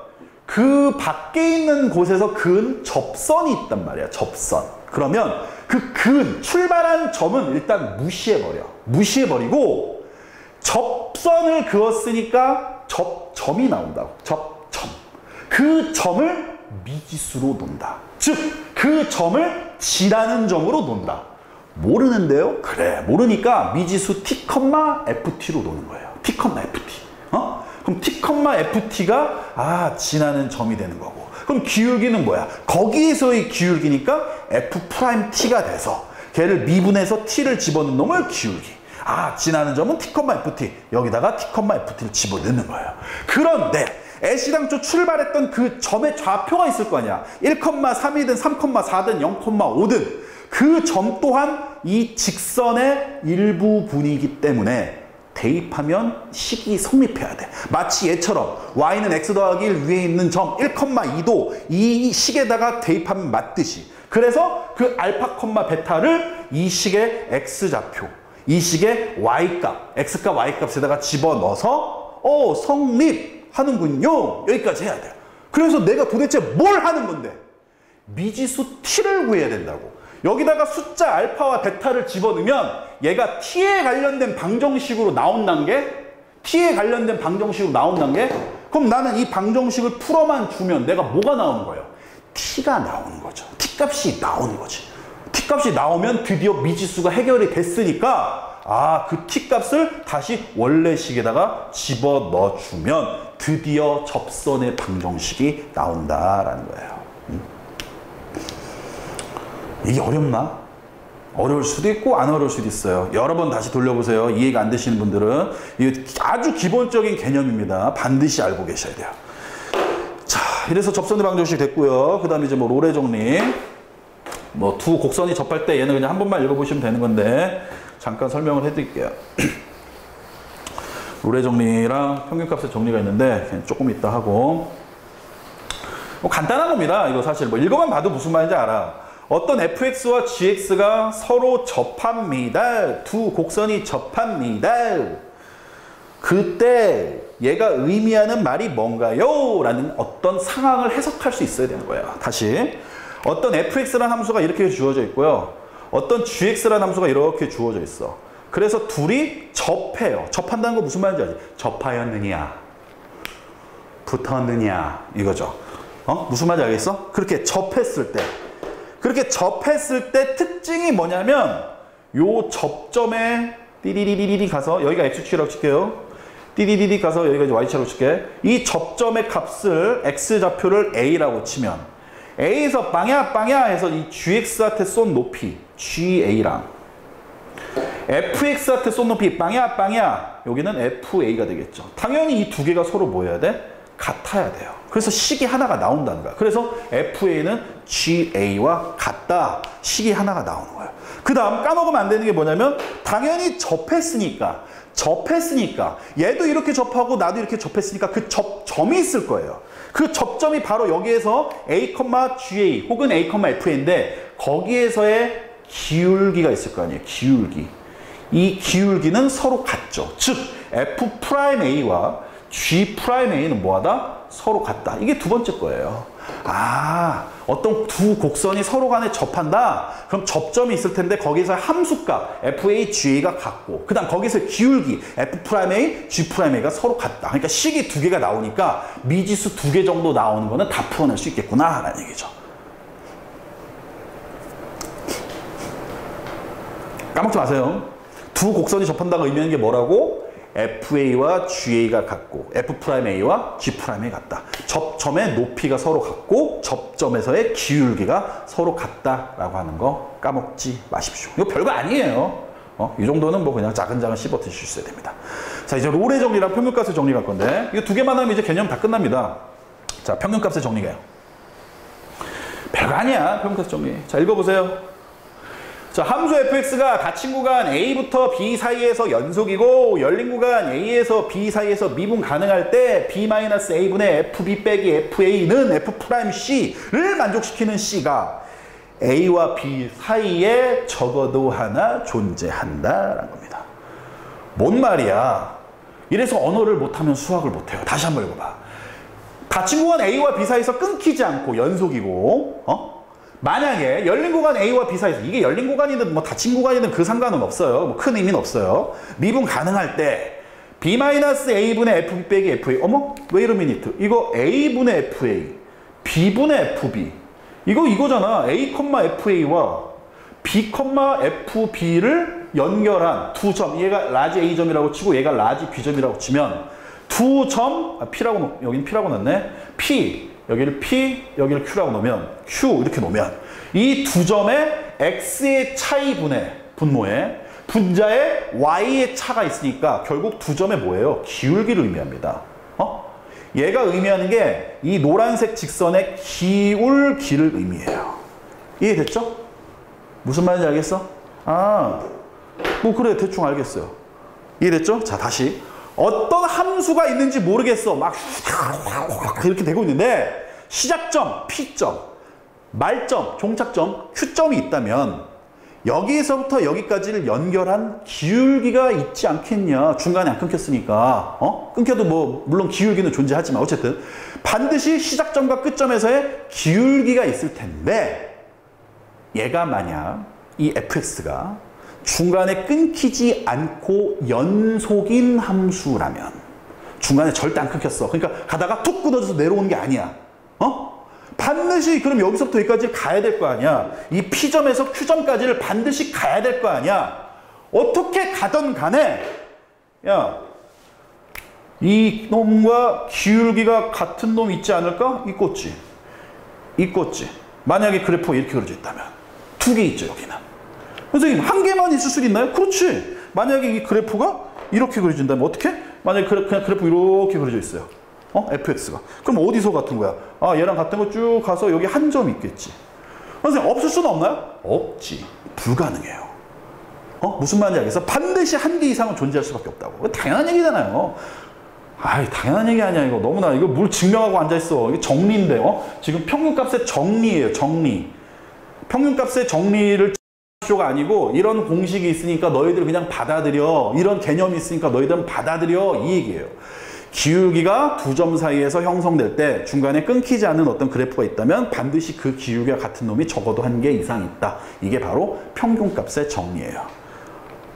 그 밖에 있는 곳에서 근 접선이 있단 말이야. 접선. 그러면 그 근 출발한 점은 일단 무시해버려. 무시해버리고 접선을 그었으니까 접점이 나온다고. 접점. 그 점을 미지수로 논다. 즉, 그 점을 G라는 점으로 논다. 모르는데요? 그래. 모르니까 미지수 T, FT로 노는 거예요. T, FT. 그럼 T, FT가 G라는 점이 되는 거고. 그럼 기울기는 뭐야? 거기에서의 기울기니까 F'T가 돼서 걔를 미분해서 T를 집어넣는 놈을 기울기. G라는 점은 T, FT. 여기다가 T, FT를 집어넣는 거예요. 그런데 애시당초 출발했던 그 점의 좌표가 있을 거 아니야. 1,3이든 3,4든 0,5든 그 점 또한 이 직선의 일부분이기 때문에 대입하면 식이 성립해야 돼. 마치 얘처럼 y는 x 더하기 1 위에 있는 점 1,2도 이 식에다가 대입하면 맞듯이. 그래서 그 알파, 베타를 이 식의 x좌표, 이 식의 y값, x값, y값에다가 집어넣어서 성립하는군요. 여기까지 해야 돼요. 그래서 내가 도대체 뭘 하는 건데? 미지수 t를 구해야 된다고. 여기다가 숫자 알파와 베타를 집어넣으면 얘가 t에 관련된 방정식으로 나온다는 게 t에 관련된 방정식으로 나온다는 게 그럼 나는 이 방정식을 풀어만 주면 내가 뭐가 나오는 거예요? t가 나오는 거죠. t값이 나오는 거지. t값이 나오면 드디어 미지수가 해결이 됐으니까 그 t값을 다시 원래식에다가 집어넣어주면 드디어 접선의 방정식이 나온다라는 거예요. 이게 어렵나? 어려울 수도 있고 안 어려울 수도 있어요. 여러 번 다시 돌려보세요. 이해가 안 되시는 분들은. 이게 아주 기본적인 개념입니다. 반드시 알고 계셔야 돼요. 자, 이래서 접선의 방정식 됐고요. 그 다음에 이제 뭐 롤의 정리. 뭐 두 곡선이 접할 때 얘는 그냥 한 번만 읽어보시면 되는 건데 잠깐 설명을 해드릴게요. 롤의 정리랑 평균값의 정리가 있는데 조금 이따 하고 뭐 간단한 겁니다. 이거 사실 뭐 읽어만 봐도 무슨 말인지 알아. 어떤 fx와 gx가 서로 접합니다. 두 곡선이 접합니다. 그때 얘가 의미하는 말이 뭔가요? 라는 어떤 상황을 해석할 수 있어야 되는 거예요. 다시 어떤 fx라는 함수가 이렇게 주어져 있고요. 어떤 gx라는 함수가 이렇게 주어져 있어. 그래서 둘이 접해요. 접한다는 거 무슨 말인지 알지? 접하였느냐 붙었느냐 이거죠. 무슨 말인지 알겠어? 그렇게 접했을 때 특징이 뭐냐면 요 접점에 띠리리리리 가서 여기가 x축이라고 칠게요. 띠리리리 가서 여기가 이제 y축이라고 칠게. 이 접점의 값을 x좌표를 a라고 치면 a에서 빵야 해서 이 gx한테 쏜 높이 ga랑 fx한테 쏜 높이 빵야 여기는 fa가 되겠죠. 당연히 이 두 개가 서로 뭐 해야 돼? 같아야 돼요. 그래서 식이 하나가 나온다는 거야. 그래서 FA는 GA와 같다. 식이 하나가 나오는 거예요. 그 다음 까먹으면 안 되는 게 뭐냐면 당연히 접했으니까 얘도 이렇게 접하고 나도 이렇게 접했으니까 그 접점이 있을 거예요. 그 접점이 바로 여기에서 A, GA 혹은 A, FA인데 거기에서의 기울기가 있을 거 아니에요. 기울기. 이 기울기는 서로 같죠. 즉 F'A와 G'A는 뭐하다? 서로 같다. 이게 두 번째 거예요. 아, 어떤 두 곡선이 서로 간에 접한다? 그럼 접점이 있을 텐데 거기서 함수값 FA, GA가 같고 그 다음 거기서 기울기 F'A, G'A가 서로 같다. 그러니까 식이 두 개가 나오니까 미지수 두 개 정도 나오는 거는 다 풀어낼 수 있겠구나 라는 얘기죠. 까먹지 마세요. 두 곡선이 접한다가 의미하는 게 뭐라고? FA와 GA가 같고 F'A와 G'A가 같다. 접점의 높이가 서로 같고 접점에서의 기울기가 서로 같다라고 하는 거 까먹지 마십시오. 이거 별거 아니에요. 이 정도는 뭐 그냥 작은 씹어 드실 수 있어야 됩니다. 자, 이제 롤의 정리랑 평균값의 정리 갈 건데 이거 두 개만 하면 이제 개념 다 끝납니다. 자, 평균값의 정리가요. 별거 아니야. 평균값 정리. 자, 읽어보세요. 자, 함수 fx가 닫힌 구간 a부터 b 사이에서 연속이고 열린 구간 a에서 b 사이에서 미분 가능할 때 b-a분의 fb 빼기 fa는 f'c를 만족시키는 c가 a와 b 사이에 적어도 하나 존재한다라는 겁니다. 뭔 말이야? 이래서 언어를 못하면 수학을 못해요. 다시 한번 읽어봐. 닫힌 구간 a와 b 사이에서 끊기지 않고 연속이고 만약에 열린 구간 A와 B 사이에서 이게 열린 구간이든 뭐 닫힌 구간이든 그 상관은 없어요. 뭐 큰 의미는 없어요. 미분 가능할 때 B-A분의 FB 빼기 FA 어머? wait a minute. 이거 A분의 FA B분의 FB 이거잖아. A, FA와 B, FB를 연결한 두 점 얘가 라지 A점이라고 치고 얘가 라지 B점이라고 치면 두 점 P라고 여긴 P라고 넣네. P 여기를 P, 여기를 Q라고 놓으면 Q 이렇게 놓으면 이 두 점의 X의 차이분의 분모에 분자의 Y의 차가 있으니까 결국 두 점의 뭐예요? 기울기를 의미합니다. 얘가 의미하는 게 이 노란색 직선의 기울기를 의미해요. 이해됐죠? 무슨 말인지 알겠어? 아, 뭐 그래 대충 알겠어요. 이해됐죠? 자, 다시. 어떤 함수가 있는지 모르겠어. 막 이렇게 되고 있는데 시작점, P점, 말점, 종착점, Q점이 있다면 여기서부터 여기까지를 연결한 기울기가 있지 않겠냐. 중간에 안 끊겼으니까. 끊겨도 뭐 물론 기울기는 존재하지만 어쨌든 반드시 시작점과 끝점에서의 기울기가 있을 텐데 얘가 만약 이 fx가 중간에 끊기지 않고 연속인 함수라면 중간에 절대 안 끊겼어. 그러니까 가다가 툭 끊어져서 내려오는 게 아니야. 반드시 그럼 여기서부터 여기까지 가야 될 거 아니야. 이 P점에서 Q점까지를 반드시 가야 될 거 아니야. 어떻게 가든 간에 야, 이 놈과 기울기가 같은 놈 있지 않을까? 있겠지. 있겠지. 만약에 그래프가 이렇게 그려져 있다면 두 개 있죠, 여기는. 선생님, 한 개만 있을 수 있나요? 그렇지. 만약에 이 그래프가 이렇게 그려진다면 어떻게? 만약에 그냥 그래프 이렇게 그려져 있어요. fx가. 그럼 어디서 같은 거야? 아, 얘랑 같은 거 쭉 가서 여기 한 점 있겠지. 선생님, 없을 수는 없나요? 없지. 불가능해요. 무슨 말인지 알겠어? 반드시 한 개 이상은 존재할 수밖에 없다고. 당연한 얘기잖아요. 아이, 당연한 얘기 아니야. 이거 너무나, 이거 뭘 증명하고 앉아있어. 이게 정리인데, 지금 평균값의 정리예요, 정리. 평균값의 정리를 가 아니고 이런 공식이 있으니까 너희들 그냥 받아들여. 이런 개념이 있으니까 너희들은 받아들여. 이 얘기예요. 기울기가 두 점 사이에서 형성될 때 중간에 끊기지 않는 어떤 그래프가 있다면 반드시 그 기울기와 같은 놈이 적어도 한 개 이상 있다. 이게 바로 평균값의 정리예요.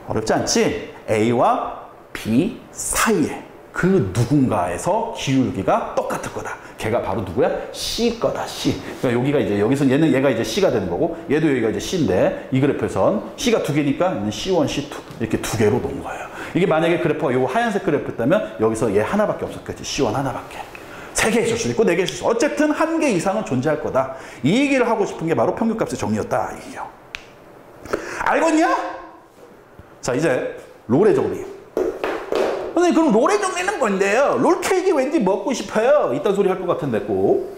어렵지 않지? A와 B 사이에 그 누군가에서 기울기가 똑같을 거다. 걔가 바로 누구야? C 거다, C. 그러니까 여기가 이제, 여기서 얘가 이제 C가 되는 거고, 얘도 여기가 이제 C인데, 이 그래프에선 C가 두 개니까 C1, C2. 이렇게 두 개로 놓은 거예요. 이게 만약에 그래프가 요 하얀색 그래프였다면, 여기서 얘 하나밖에 없었겠지. C1 하나밖에. 세 개 있을 수 있고, 네 개 있을 수 있고, 어쨌든 한 개 이상은 존재할 거다. 이 얘기를 하고 싶은 게 바로 평균값의 정리였다. 이게요. 알겠냐? 자, 이제, 롤의 정리. 선생님, 그럼 롤의 정리는 뭔데요? 롤 케이크 왠지 먹고 싶어요. 이딴 소리 할 것 같은데 꼭.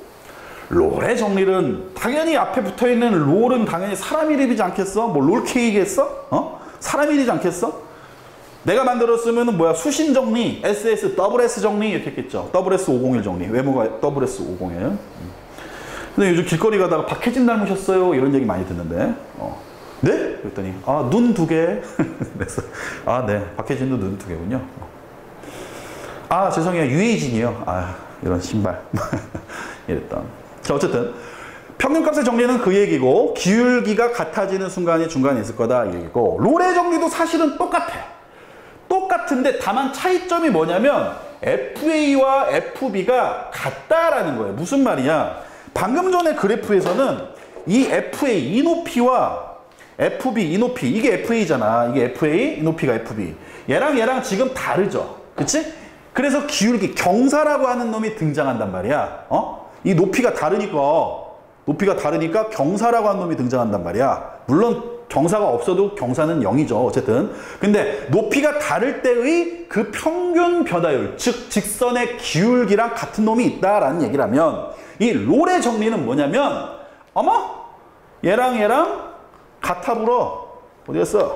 롤의 정리는 당연히 앞에 붙어있는 롤은 당연히 사람 이름이지 않겠어? 뭐 롤 케이크 했어? 사람 이름이지 않겠어? 내가 만들었으면 뭐야? 수신 정리, SS, WS 정리 이렇게 했겠죠. WS501 정리. 외모가 WS501. 근데 요즘 길거리 가다가 박혜진 닮으셨어요. 이런 얘기 많이 듣는데. 네? 그랬더니 아, 눈 두 개. 그래서 아, 네. 박혜진도 눈 두 개군요. 아, 죄송해요. 유해진이요. 아, 이런 신발. 이랬던. 자, 어쨌든 평균값의 정리는 그 얘기고 기울기가 같아지는 순간이 중간에 있을 거다 이 얘기고 롤의 정리도 사실은 똑같아. 똑같은데 다만 차이점이 뭐냐면 FA와 FB가 같다라는 거예요. 무슨 말이냐? 방금 전에 그래프에서는 이 FA 이 높이와 FB 이 높이 이게 FA잖아. 이게 FA 이 높이가 FB. 얘랑 지금 다르죠. 그치? 그래서 기울기 경사라고 하는 놈이 등장한단 말이야. 이 높이가 다르니까 경사라고 하는 놈이 등장한단 말이야. 물론 경사가 없어도 경사는 0이죠. 어쨌든. 근데 높이가 다를 때의 그 평균 변화율, 즉 직선의 기울기랑 같은 놈이 있다라는 얘기라면 이 롤의 정리는 뭐냐면 어머? 얘랑 같아 불어. 어디 갔어?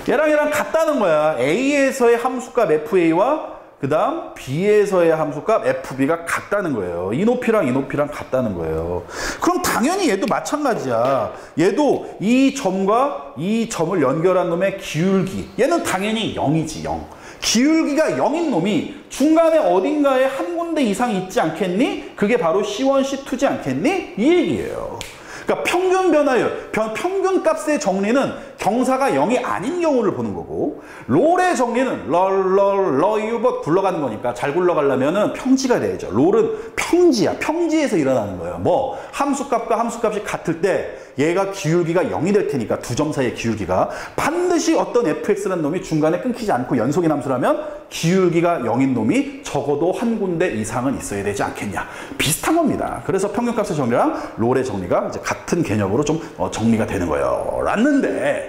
얘랑 같다는 거야. A에서의 함수값 FA와 그 다음 B에서의 함수값 FB가 같다는 거예요. 이 높이랑 같다는 거예요. 그럼 당연히 얘도 마찬가지야. 얘도 이 점과 이 점을 연결한 놈의 기울기. 얘는 당연히 0이지, 0. 기울기가 0인 놈이 중간에 어딘가에 한 군데 이상 있지 않겠니? 그게 바로 C1, C2지 않겠니? 이 얘기예요. 그러니까 평균 변화율, 평균 값의 정리는 경사가 0이 아닌 경우를 보는 거고 롤의 정리는 러유버 굴러가는 거니까 잘 굴러가려면은 평지가 돼야죠. 롤은 평지야. 평지에서 일어나는 거예요. 뭐 함수값과 함수값이 같을 때 얘가 기울기가 0이 될 테니까 두 점 사이의 기울기가 반드시 어떤 fx라는 놈이 중간에 끊기지 않고 연속인 함수라면 기울기가 0인 놈이 적어도 한 군데 이상은 있어야 되지 않겠냐. 비슷한 겁니다. 그래서 평균값의 정리랑 롤의 정리가 이제 같은 개념으로 좀 정리가 되는 거예요. 랐는데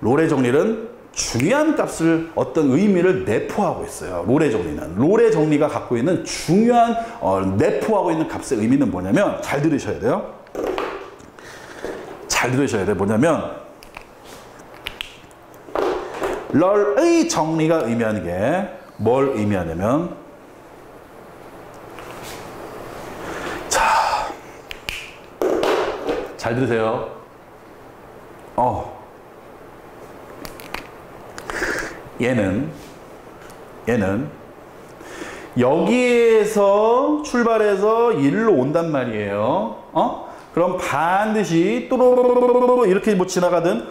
롤의 정리는 중요한 값을 어떤 의미를 내포하고 있어요. 롤의 정리는. 롤의 정리가 갖고 있는 중요한 내포하고 있는 값의 의미는 뭐냐면 잘 들으셔야 돼요. 잘 들으셔야 돼. 뭐냐면 럴의 정리가 의미하는 게 뭘 의미하냐면 잘 들으세요. 얘는 여기에서 출발해서 일로 온단 말이에요. 그럼 반드시 또로로로로로 이렇게 뭐 지나가든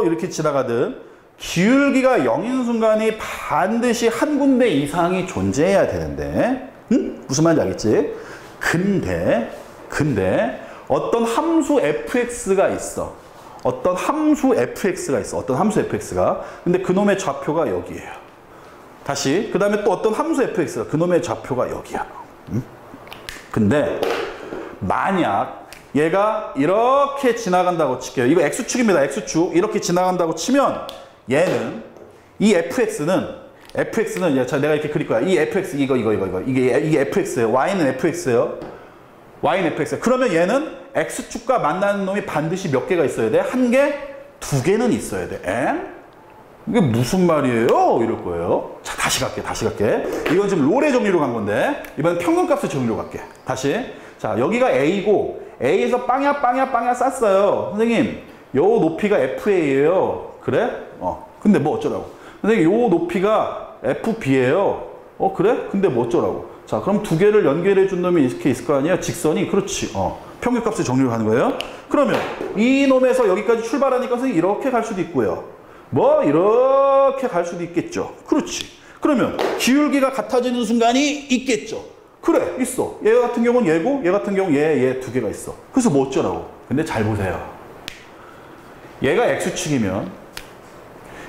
이렇게 지나가든 기울기가 0인 순간이 반드시 한 군데 이상이 존재해야 되는데 무슨 말인지 알겠지? 근데 어떤 함수 fx가 있어. 어떤 함수 fx가. 근데 그놈의 좌표가 여기예요. 다시. 그 다음에 또 어떤 함수 fx가. 그놈의 좌표가 여기야. 근데 만약 얘가 이렇게 지나간다고 칠게요. 이거 x축입니다. x축. 이렇게 지나간다고 치면 얘는 이 fx는 내가 이렇게 그릴 거야. 이 fx 이거 이게 fx예요. y는 fx예요. y는 fx예요. 그러면 얘는 x축과 만나는 놈이 반드시 몇 개가 있어야 돼? 한 개, 두 개는 있어야 돼. 이게 무슨 말이에요? 이럴 거예요. 자, 다시 갈게. 이건 지금 롤의 정리로 간 건데 이번엔 평균값의 정리로 갈게. 다시. 자, 여기가 A고 A에서 빵야 쌌어요. 선생님, 요 높이가 FA예요. 그래? 근데 뭐 어쩌라고? 선생님, 요 높이가 FB예요. 그래? 근데 뭐 어쩌라고? 자, 그럼 두 개를 연결해 준 놈이 이렇게 있을 거 아니야? 직선이. 그렇지. 평균값의 정리로 하는 거예요. 그러면 이 놈에서 여기까지 출발하니까 선생님 이렇게 갈 수도 있고요. 뭐 이렇게 갈 수도 있겠죠. 그렇지. 그러면 기울기가 같아지는 순간이 있겠죠. 그래, 있어. 얘 같은 경우는 얘고 얘 같은 경우는 얘 두 개가 있어. 그래서 뭐 어쩌라고? 근데 잘 보세요. 얘가 x축이면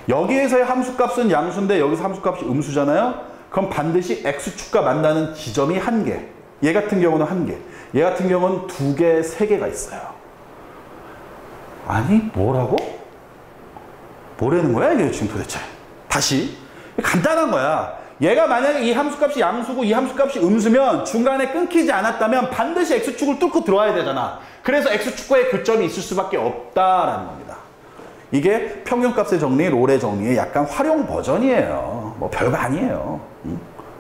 여기에서의 함수값은 양수인데 여기서 함수값이 음수잖아요. 그럼 반드시 x축과 만나는 지점이 한 개. 얘 같은 경우는 한 개. 얘 같은 경우는 두 개, 세 개가 있어요. 아니, 뭐라고? 뭐라는 거야, 이게 지금 도대체? 다시. 간단한 거야. 얘가 만약에 이 함수값이 양수고 이 함수값이 음수면 중간에 끊기지 않았다면 반드시 x축을 뚫고 들어와야 되잖아. 그래서 x축과의 교점이 있을 수밖에 없다라는 겁니다. 이게 평균값의 정리, 롤의 정리의 약간 활용 버전이에요. 뭐 별거 아니에요.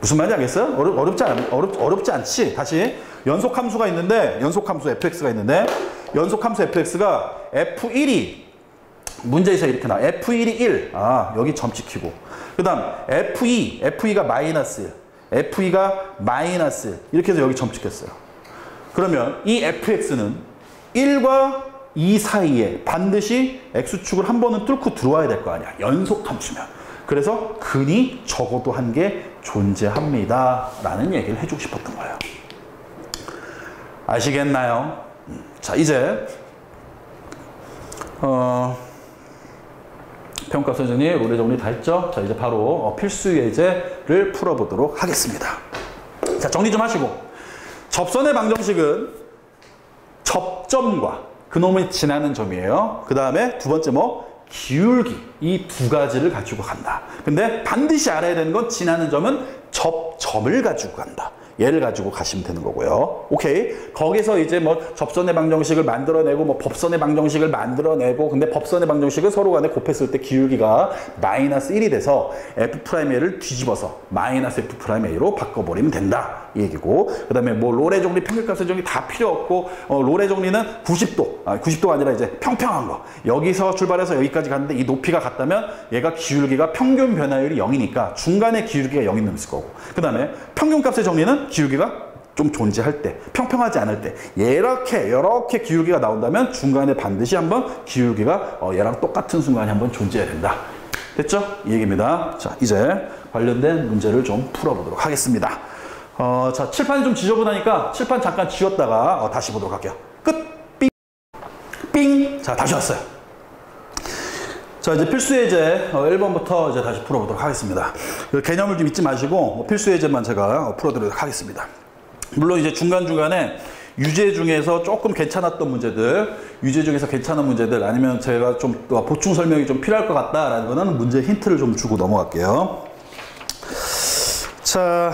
무슨 말인지 알겠어요? 어렵지 않지? 다시. 연속함수가 있는데, 연속함수 fx가 있는데, 연속함수 fx가 f1이 문제에서 이렇게 나와. f1이 1. 여기 점 찍히고. 그 다음 f2가 마이너스 1. FE가 마이너스 이렇게 해서 여기 점 찍혔어요. 그러면 이 fx는 1과 2 사이에 반드시 x축을 한 번은 뚫고 들어와야 될 거 아니야. 연속 함수면. 그래서 근이 적어도 한 개 존재합니다. 라는 얘기를 해주고 싶었던 거예요. 아시겠나요? 자, 이제 평가서 정리, 롤의 정리 다 했죠? 자, 이제 바로 필수 예제를 풀어보도록 하겠습니다. 자, 정리 좀 하시고. 접선의 방정식은 접점과 그놈이 지나는 점이에요. 그 다음에 두 번째 뭐? 기울기. 이 두 가지를 가지고 간다. 근데 반드시 알아야 되는 건 지나는 점은 접점을 가지고 간다. 얘를 가지고 가시면 되는 거고요. 오케이. 거기서 이제 뭐 접선의 방정식을 만들어내고 뭐 법선의 방정식을 만들어내고 근데 법선의 방정식은 서로 간에 곱했을 때 기울기가 마이너스 1이 돼서 F'A를 뒤집어서 마이너스 F'A로 바꿔버리면 된다. 이 얘기고. 그 다음에 뭐 롤의 정리, 평균값의 정리 다 필요 없고 롤의 정리는 90도. 90도가 아니라 이제 평평한 거. 여기서 출발해서 여기까지 갔는데 이 높이가 같다면 얘가 기울기가 평균 변화율이 0이니까 중간에 기울기가 0이 넘을 거고. 그 다음에 평균값의 정리는 기울기가 좀 존재할 때, 평평하지 않을 때 이렇게 기울기가 나온다면 중간에 반드시 한번 기울기가 얘랑 똑같은 순간이 한번 존재해야 된다. 됐죠? 이 얘기입니다. 자, 이제 관련된 문제를 좀 풀어보도록 하겠습니다. 자, 칠판이 좀 지저분하니까 칠판 잠깐 지웠다가 다시 보도록 할게요. 끝! 삥! 삥! 자, 다시 왔어요. 자, 이제 필수 예제 1번부터 이제 다시 풀어보도록 하겠습니다. 개념을 좀 잊지 마시고 필수 예제만 제가 풀어드리도록 하겠습니다. 물론 이제 중간중간에 유제 중에서 조금 괜찮았던 문제들, 유제 중에서 괜찮은 문제들 아니면 제가 좀 보충 설명이 좀 필요할 것 같다라는 거는 문제 힌트를 좀 주고 넘어갈게요. 자,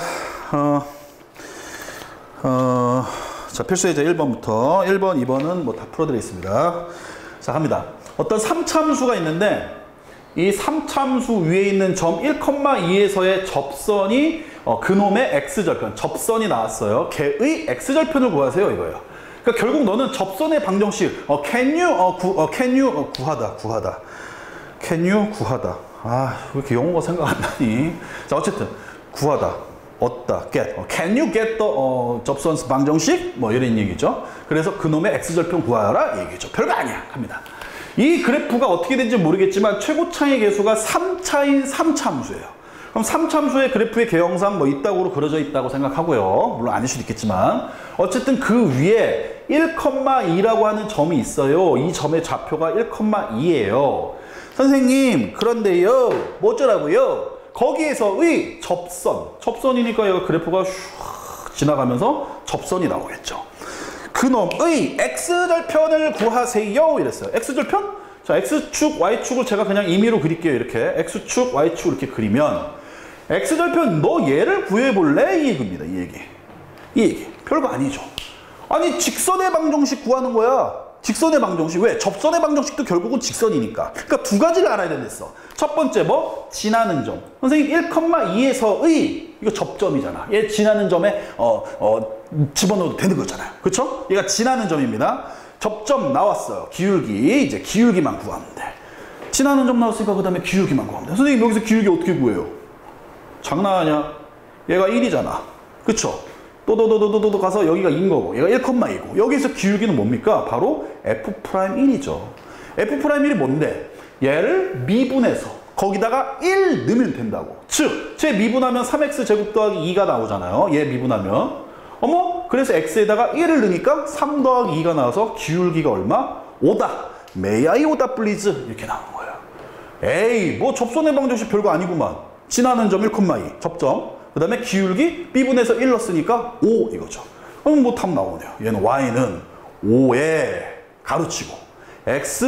자, 필수 예제 1번부터 1번, 2번은 뭐 다 풀어드리겠습니다. 자, 갑니다. 어떤 3차함수가 있는데 이 3차함수 위에 있는 점 1,2에서의 접선이 그놈의 x절편, 접선이 나왔어요. 걔의 x절편을 구하세요 이거예요. 그러니까 결국 너는 접선의 방정식 can you 구하다. 아, 왜 이렇게 영어가 생각 안 나니? 자, 어쨌든 구하다. 얻다, get. Can you get the 접선 방정식? 뭐 이런 얘기죠. 그래서 그놈의 x절편 구하라 얘기죠. 별거 아니야. 갑니다. 이 그래프가 어떻게 된지 모르겠지만 최고차의 계수가 3차인 3차함수예요. 그럼 3차함수의 그래프의 개형상 뭐 이따구로 그려져 있다고 생각하고요. 물론 아닐 수도 있겠지만 어쨌든 그 위에 1,2라고 하는 점이 있어요. 이 점의 좌표가 1,2예요. 선생님, 그런데요. 뭐더라고요? 거기에서의 접선이니까 얘가 그래프가 슉 지나가면서 접선이 나오겠죠. 그놈의 x절편을 구하세요 이랬어요. x절편? 자, x축, y축을 제가 그냥 임의로 그릴게요. 이렇게 x축, y축 이렇게 그리면 x절편 너 얘를 구해볼래? 이 얘기입니다. 이 얘기. 별거 아니죠. 아니, 직선의 방정식 구하는 거야. 직선의 방정식. 왜? 접선의 방정식도 결국은 직선이니까. 그러니까 두 가지를 알아야 된댔어. 첫 번째 뭐? 지나는 점. 선생님 1,2에서의 이거 접점이잖아. 얘 지나는 점에 집어넣어도 되는 거잖아요. 그렇죠? 얘가 지나는 점입니다. 접점 나왔어요. 기울기. 이제 기울기만 구하면 돼. 지나는 점 나왔으니까 그 다음에 기울기만 구하면 돼. 선생님 여기서 기울기 어떻게 구해요? 장난하냐? 얘가 1이잖아. 그쵸? 또도도도도도 가서 여기가 2인 거고 얘가 1,2고 여기서 기울기는 뭡니까? 바로 F'1이죠. F'1이 뭔데? 얘를 미분해서 거기다가 1 넣으면 된다고. 즉, 제 미분하면 3x 제곱 더하기 2가 나오잖아요. 얘 미분하면. 어머? 그래서 x에다가 1을 넣으니까 3 더하기 2가 나와서 기울기가 얼마? 5다. May I 오다 플리즈? 이렇게 나오는 거예요. 에이, 뭐 접선의 방정식 별거 아니구만. 지나는 점 1,2 접점. 그 다음에 기울기 B분해서 1 넣었으니까 5 이거죠. 그럼 뭐 답 나오네요. 얘는 Y는 5에 가로치고 X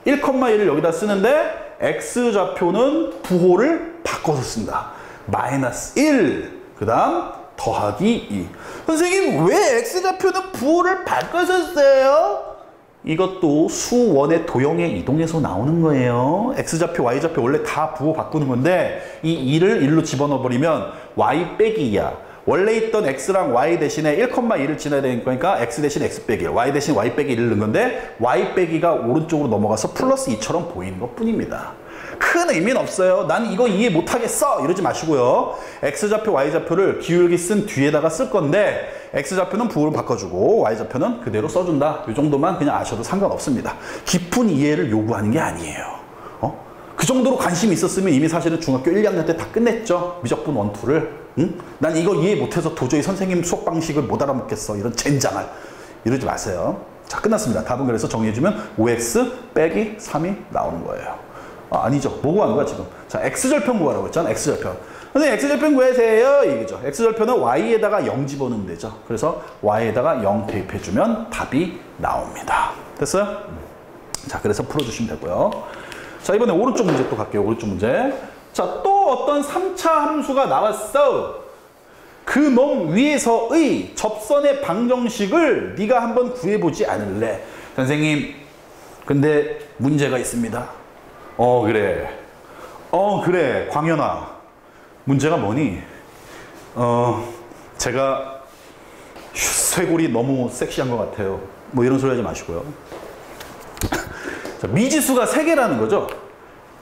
1,1을 여기다 쓰는데 X좌표는 부호를 바꿔서 쓴다. 마이너스 1. 그 다음 더하기 2. 선생님 왜 X좌표는 부호를 바꿔서 써요? 이것도 수원의 도형의 이동에서 나오는 거예요. X좌표, Y좌표 원래 다 부호 바꾸는 건데 이 2를 1로 집어넣어버리면 Y 빼기 2야. 원래 있던 x랑 y 대신에 1,2를 지나야 되니까 x 대신 x 빼기 1, y 대신 y 빼기 1을 넣은 건데 y 빼기가 오른쪽으로 넘어가서 플러스 2처럼 보이는 것 뿐입니다. 큰 의미는 없어요. 난 이거 이해 못하겠어 이러지 마시고요. x좌표 y좌표를 기울기 쓴 뒤에다가 쓸 건데 x좌표는 부호를 바꿔주고 y좌표는 그대로 써준다. 이 정도만 그냥 아셔도 상관없습니다. 깊은 이해를 요구하는 게 아니에요. 그 정도로 관심이 있었으면 이미 사실은 중학교 1, 2학년 때 다 끝냈죠. 미적분 1, 2를. 응? 난 이거 이해 못해서 도저히 선생님 수업 방식을 못 알아먹겠어. 이런 젠장을. 이러지 마세요. 자, 끝났습니다. 답은 그래서 정리해주면 5x 빼기 3이 나오는 거예요. 아니죠. 뭐 구하는 거야 지금? 자, x절편 구하라고 했잖아. x절편. 선생님 x절편 구하세요. 이거죠. x절편은 y에다가 0 집어넣으면 되죠. 그래서 y에다가 0 대입해주면 답이 나옵니다. 됐어요? 자, 그래서 풀어주시면 되고요. 자, 이번에 오른쪽 문제 또 갈게요. 오른쪽 문제. 자, 또 어떤 3차 함수가 나왔어. 그 놈 위에서의 접선의 방정식을 네가 한번 구해보지 않을래? 선생님, 근데 문제가 있습니다. 그래. 그래. 광현아. 문제가 뭐니? 제가 쇄골이 너무 섹시한 것 같아요. 뭐 이런 소리 하지 마시고요. 자, 미지수가 3개라는 거죠.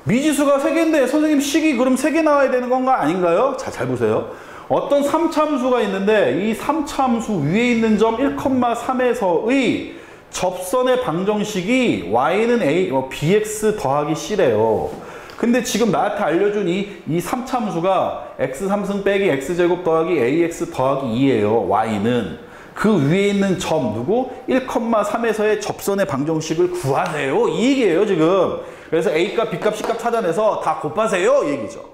미지수가 3개인데 선생님 식이 그럼 3개 나와야 되는 건가 아닌가요? 자, 잘 보세요. 어떤 3차함수가 있는데 이 3차함수 위에 있는 점 1,3에서의 접선의 방정식이 y는 a, bx 더하기 c래요. 근데 지금 나한테 알려준 이 3차함수가 x3승 빼기 x제곱 더하기 ax 더하기 2예요. y는. 그 위에 있는 점 누구? 1,3에서의 접선의 방정식을 구하세요. 이 얘기예요 지금. 그래서 A값, B값, C값 찾아내서 다 곱하세요. 이 얘기죠.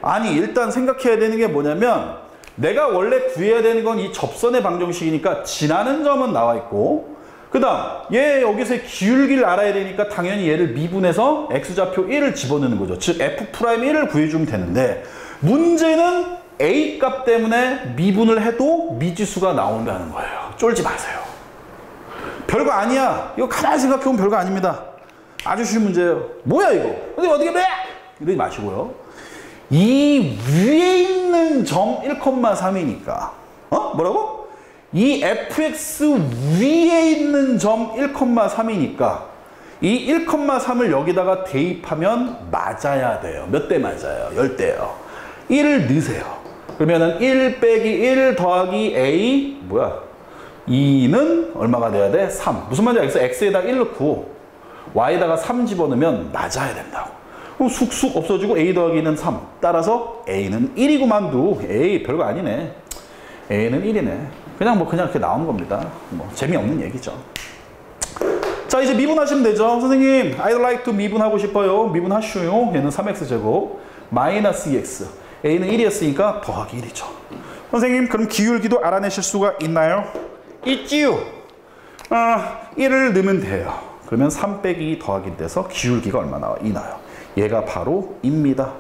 아니 일단 생각해야 되는 게 뭐냐면 내가 원래 구해야 되는 건 이 접선의 방정식이니까 지나는 점은 나와 있고 그 다음 얘 여기서의 기울기를 알아야 되니까 당연히 얘를 미분해서 X좌표 1을 집어넣는 거죠. 즉 F'1을 구해주면 되는데 문제는 A값 때문에 미분을 해도 미지수가 나온다는 거예요. 쫄지 마세요. 별거 아니야. 이거 가만히 생각해보면 별거 아닙니다. 아주 쉬운 문제예요. 뭐야 이거? 근데 어떻게 돼? 이러지 마시고요. 이 위에 있는 점 1,3이니까 뭐라고? 이 fx 위에 있는 점 1,3이니까 이 1,3을 여기다가 대입하면 맞아야 돼요. 몇 대 맞아요? 10대요. 1을 넣으세요. 그러면은 1 빼기 1 더하기 a 뭐야? 2는 얼마가 돼야 돼? 3. 무슨 말인지 알겠어? x에다가 1 넣고 y에다가 3 집어넣으면 맞아야 된다고. 그럼 쑥쑥 없어지고 a 더하기는 3. 따라서 a는 1이구만두. 에이 별거 아니네. a는 1이네. 그냥 이렇게 나오는 겁니다. 뭐 재미없는 얘기죠. 자, 이제 미분하시면 되죠. 선생님, I'd like to 미분하고 싶어요. 미분하슈요. 얘는 3x제곱 마이너스 2x. a는 1이었으니까 더하기 1이죠. 선생님, 그럼 기울기도 알아내실 수가 있나요? 있지요. 1을 넣으면 돼요. 그러면 3 빼기 2 더하기 돼서 기울기가 얼마 나와? 2 나와요. 얘가 바로 2입니다.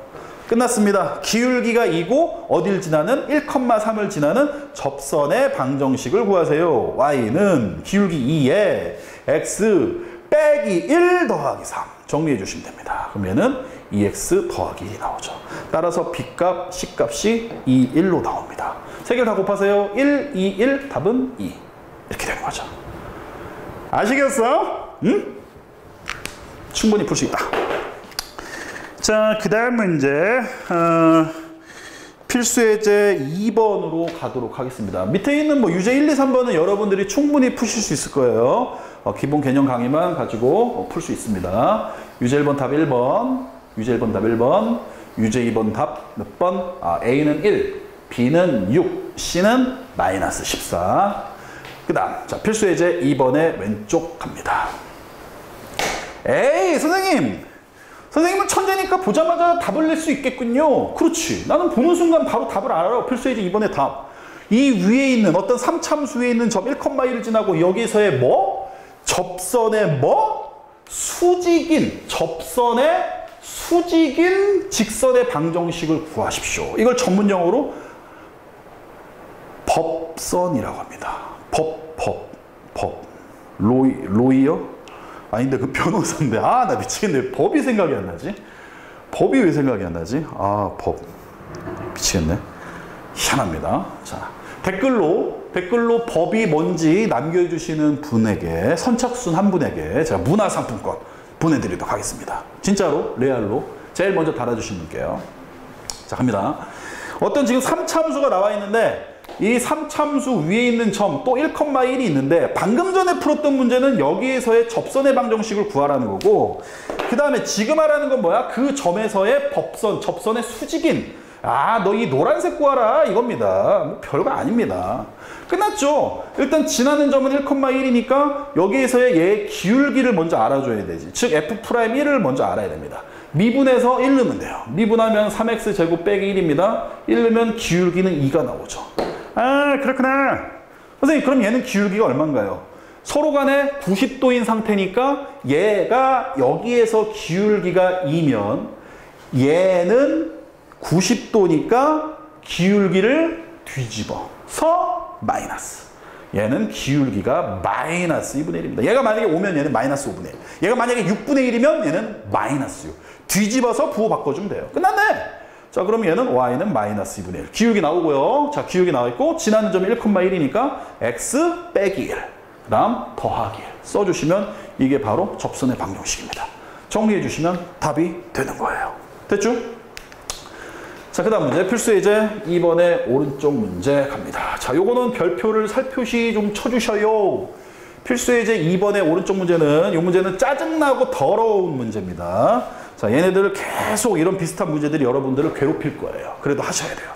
끝났습니다. 기울기가 2고 어딜 지나는? 1,3을 지나는 접선의 방정식을 구하세요. y는 기울기 2에 x 빼기 1 더하기 3 정리해 주시면 됩니다. 그럼 얘는 2x 더하기 1이 나오죠. 따라서 b값, c값이 2, 1로 나옵니다. 세 개를 다 곱하세요. 1, 2, 1 답은 2 이렇게 되는 거죠. 아시겠어요? 응? 충분히 풀 수 있다. 자, 그 다음 문제 필수예제 2번으로 가도록 하겠습니다. 밑에 있는 유제 1, 2, 3번은 여러분들이 충분히 푸실 수 있을 거예요. 기본 개념 강의만 가지고 풀 수 있습니다. 유제 1번 답 1번, 유제 1번 답 1번, 유제 2번 답 몇 번? A는 1, B는 6, C는 마이너스 14. 그 다음, 자, 필수예제 2번의 왼쪽 갑니다. 에이, 선생님은 천재니까 보자마자 답을 낼 수 있겠군요. 그렇지. 나는 보는 순간 바로 답을 알아. 필수예제 2번의 답. 이 위에 있는 어떤 3참수 위에 있는 점 1,2를 지나고 여기서의 뭐? 접선의 뭐? 접선의 수직인 직선의 방정식을 구하십시오. 이걸 전문용어로 법선이라고 합니다. 로이어? 아닌데 그 변호사인데 나 미치겠네. 법이 생각이 안 나지? 법이 왜 생각이 안 나지? 법 미치겠네. 희한합니다. 자, 댓글로 법이 뭔지 남겨주시는 분에게, 선착순 한 분에게 제가 문화상품권 보내드리도록 하겠습니다. 진짜로, 레알로. 제일 먼저 달아주신 분께요. 자, 갑니다. 어떤 지금 3참수가 나와 있는데, 이 3참수 위에 있는 점, 또 1,1이 있는데, 방금 전에 풀었던 문제는 여기에서의 접선의 방정식을 구하라는 거고, 그 다음에 지금 하라는 건 뭐야? 그 점에서의 접선의 수직인, 너 이 노란색 구하라 이겁니다. 뭐 별거 아닙니다. 끝났죠? 일단 지나는 점은 1,1이니까 여기에서의 얘의 기울기를 먼저 알아줘야 되지. 즉 F'1을 먼저 알아야 됩니다. 미분해서 1 넣으면 돼요. 미분하면 3x제곱 빼기 1입니다. 1 넣으면 기울기는 2가 나오죠. 그렇구나. 선생님, 그럼 얘는 기울기가 얼마인가요? 서로 간에 90도인 상태니까 얘가 여기에서 기울기가 2면 얘는 90도니까 기울기를 뒤집어서 마이너스. 얘는 기울기가 마이너스 2분의 1입니다. 얘가 만약에 5면 얘는 마이너스 5분의 1. 얘가 만약에 6분의 1이면 얘는 마이너스 6. 뒤집어서 부호 바꿔주면 돼요. 끝났네. 자, 그럼 얘는 y는 마이너스 2분의 1. 기울기 나오고요. 자, 기울기 나와 있고 지나는 점이 1,1이니까 x 빼기 1. 그 다음 더하기 1. 써주시면 이게 바로 접선의 방정식입니다. 정리해 주시면 답이 되는 거예요. 됐죠? 자, 그 다음 문제, 필수예제 2번의 오른쪽 문제 갑니다. 자, 요거는 별표를 살표시 좀 쳐주셔요. 필수예제 2번의 오른쪽 문제는, 요 문제는 짜증나고 더러운 문제입니다. 자, 얘네들을 계속 이런 비슷한 문제들이 여러분들을 괴롭힐 거예요. 그래도 하셔야 돼요.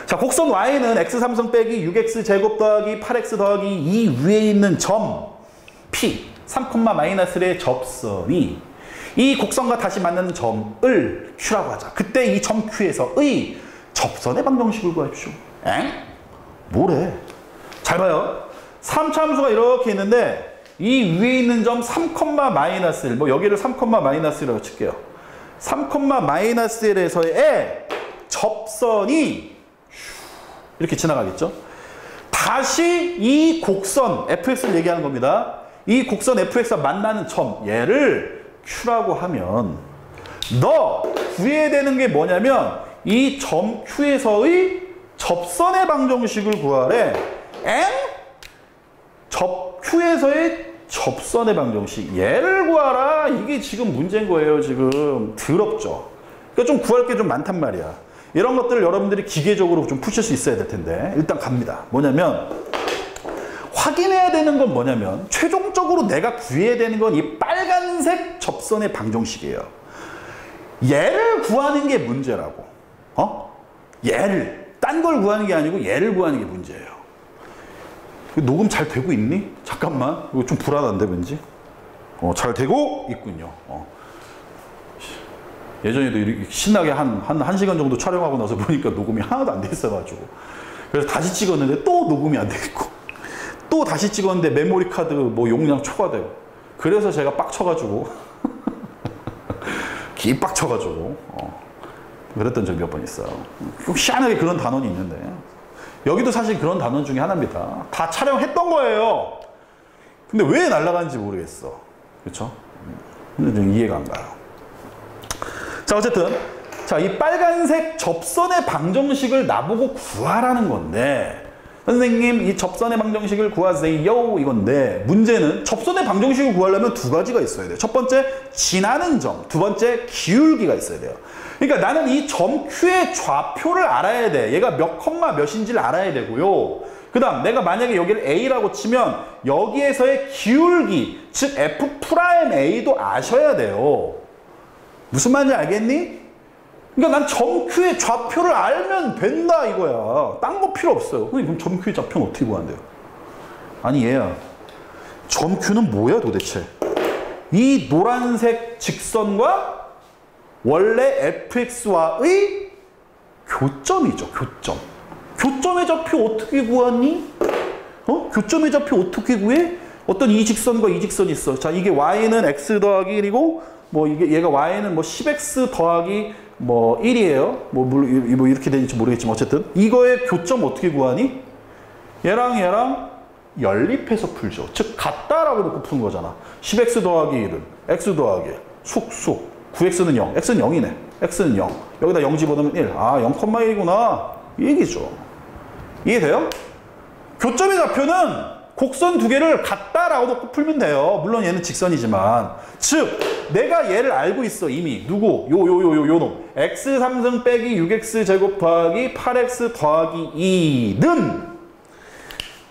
자, 곡선 y는 x3성 빼기 6x제곱 더하기 8x 더하기 2 위에 있는 점 P 3,-1의 접선이 이 곡선과 다시 만나는 점을 Q라고 하자. 그때 이 점 Q에서의 접선의 방정식을 구하십시오. 뭐래? 잘 봐요. 3참수가 이렇게 있는데 이 위에 있는 점 3,-1, 뭐 여기를 3,-1이라고 칠게요. 3,-1에서의 접선이 이렇게 지나가겠죠? 다시 이 곡선 fx를 얘기하는 겁니다. 이 곡선 fx와 만나는 점, 얘를 Q라고 하면 너 구해야 되는 게 뭐냐면 이 점 Q에서의 접선의 방정식을 구하래. Q에서의 접선의 방정식, 얘를 구하라. 이게 지금 문제인 거예요. 지금 더럽죠. 그러니까 좀 구할 게 좀 많단 말이야. 이런 것들을 여러분들이 기계적으로 좀 푸실 수 있어야 될 텐데 일단 갑니다. 뭐냐면 확인해야 되는 건 뭐냐면 최종적으로 내가 구해야 되는 건 이 빨간색 접선의 방정식이에요. 얘를 구하는 게 문제라고. 얘를. 딴 걸 구하는 게 아니고 얘를 구하는 게 문제예요. 녹음 잘 되고 있니? 잠깐만. 이거 좀 불안한데 왠지. 잘 되고 있군요. 예전에도 이렇게 신나게 한 시간 정도 촬영하고 나서 보니까 녹음이 하나도 안 돼 있어가지고. 그래서 다시 찍었는데 또 녹음이 안 되겠고. 또 다시 찍었는데 메모리 카드 뭐 용량 초과되고. 그래서 제가 빡쳐가지고. 기빡쳐가지고. 그랬던 적이 몇 번 있어요. 꼭 희한하게 그런 단원이 있는데. 여기도 사실 그런 단원 중에 하나입니다. 다 촬영했던 거예요. 근데 왜 날아가는지 모르겠어. 그렇죠? 근데 좀 이해가 안 가요. 자, 어쨌든 자, 이 빨간색 접선의 방정식을 나보고 구하라는 건데 선생님 이 접선의 방정식을 구하세요 이건데 문제는 접선의 방정식을 구하려면 두 가지가 있어야 돼요. 첫 번째 지나는 점, 두 번째 기울기가 있어야 돼요. 그러니까 나는 이 점 Q의 좌표를 알아야 돼. 얘가 몇 컴마 몇인지를 알아야 되고요. 그 다음 내가 만약에 여기를 A라고 치면 여기에서의 기울기, 즉 F'A도 아셔야 돼요. 무슨 말인지 알겠니? 그러니까 난 점 Q의 좌표를 알면 된다 이거야. 딴 거 필요 없어요. 그럼 점 Q의 좌표는 어떻게 구한대요? 아니 얘야, 점 Q는 뭐야 도대체? 이 노란색 직선과 원래 fx와의 교점이죠. 교점. 교점의 좌표 어떻게 구하니? 교점의 좌표 어떻게 구해? 어떤 이 직선과 이 직선이 있어. 자, 이게 y는 x 더하기 1이고 뭐 이게 얘가 y는 뭐 10x 더하기 뭐 1이에요. 뭐 이렇게 되는지 모르겠지만 어쨌든 이거의 교점 어떻게 구하니? 얘랑 연립해서 풀죠. 즉 같다라고 놓고 푸는 거잖아. 10x 더하기 1은 x 더하기 1. 쑥. 9x는 0. x는 0이네. x는 0. 여기다 0 집어넣으면 1. 아, 0,1이구나. 이 얘기죠. 이해돼요? 교점의 좌표는 곡선 두 개를 같다라고 놓고 풀면 돼요. 물론 얘는 직선이지만. 즉 내가 얘를 알고 있어 이미. 누구? 요 놈. x 3승 빼기 6x 제곱 더하기 8x 더하기 2는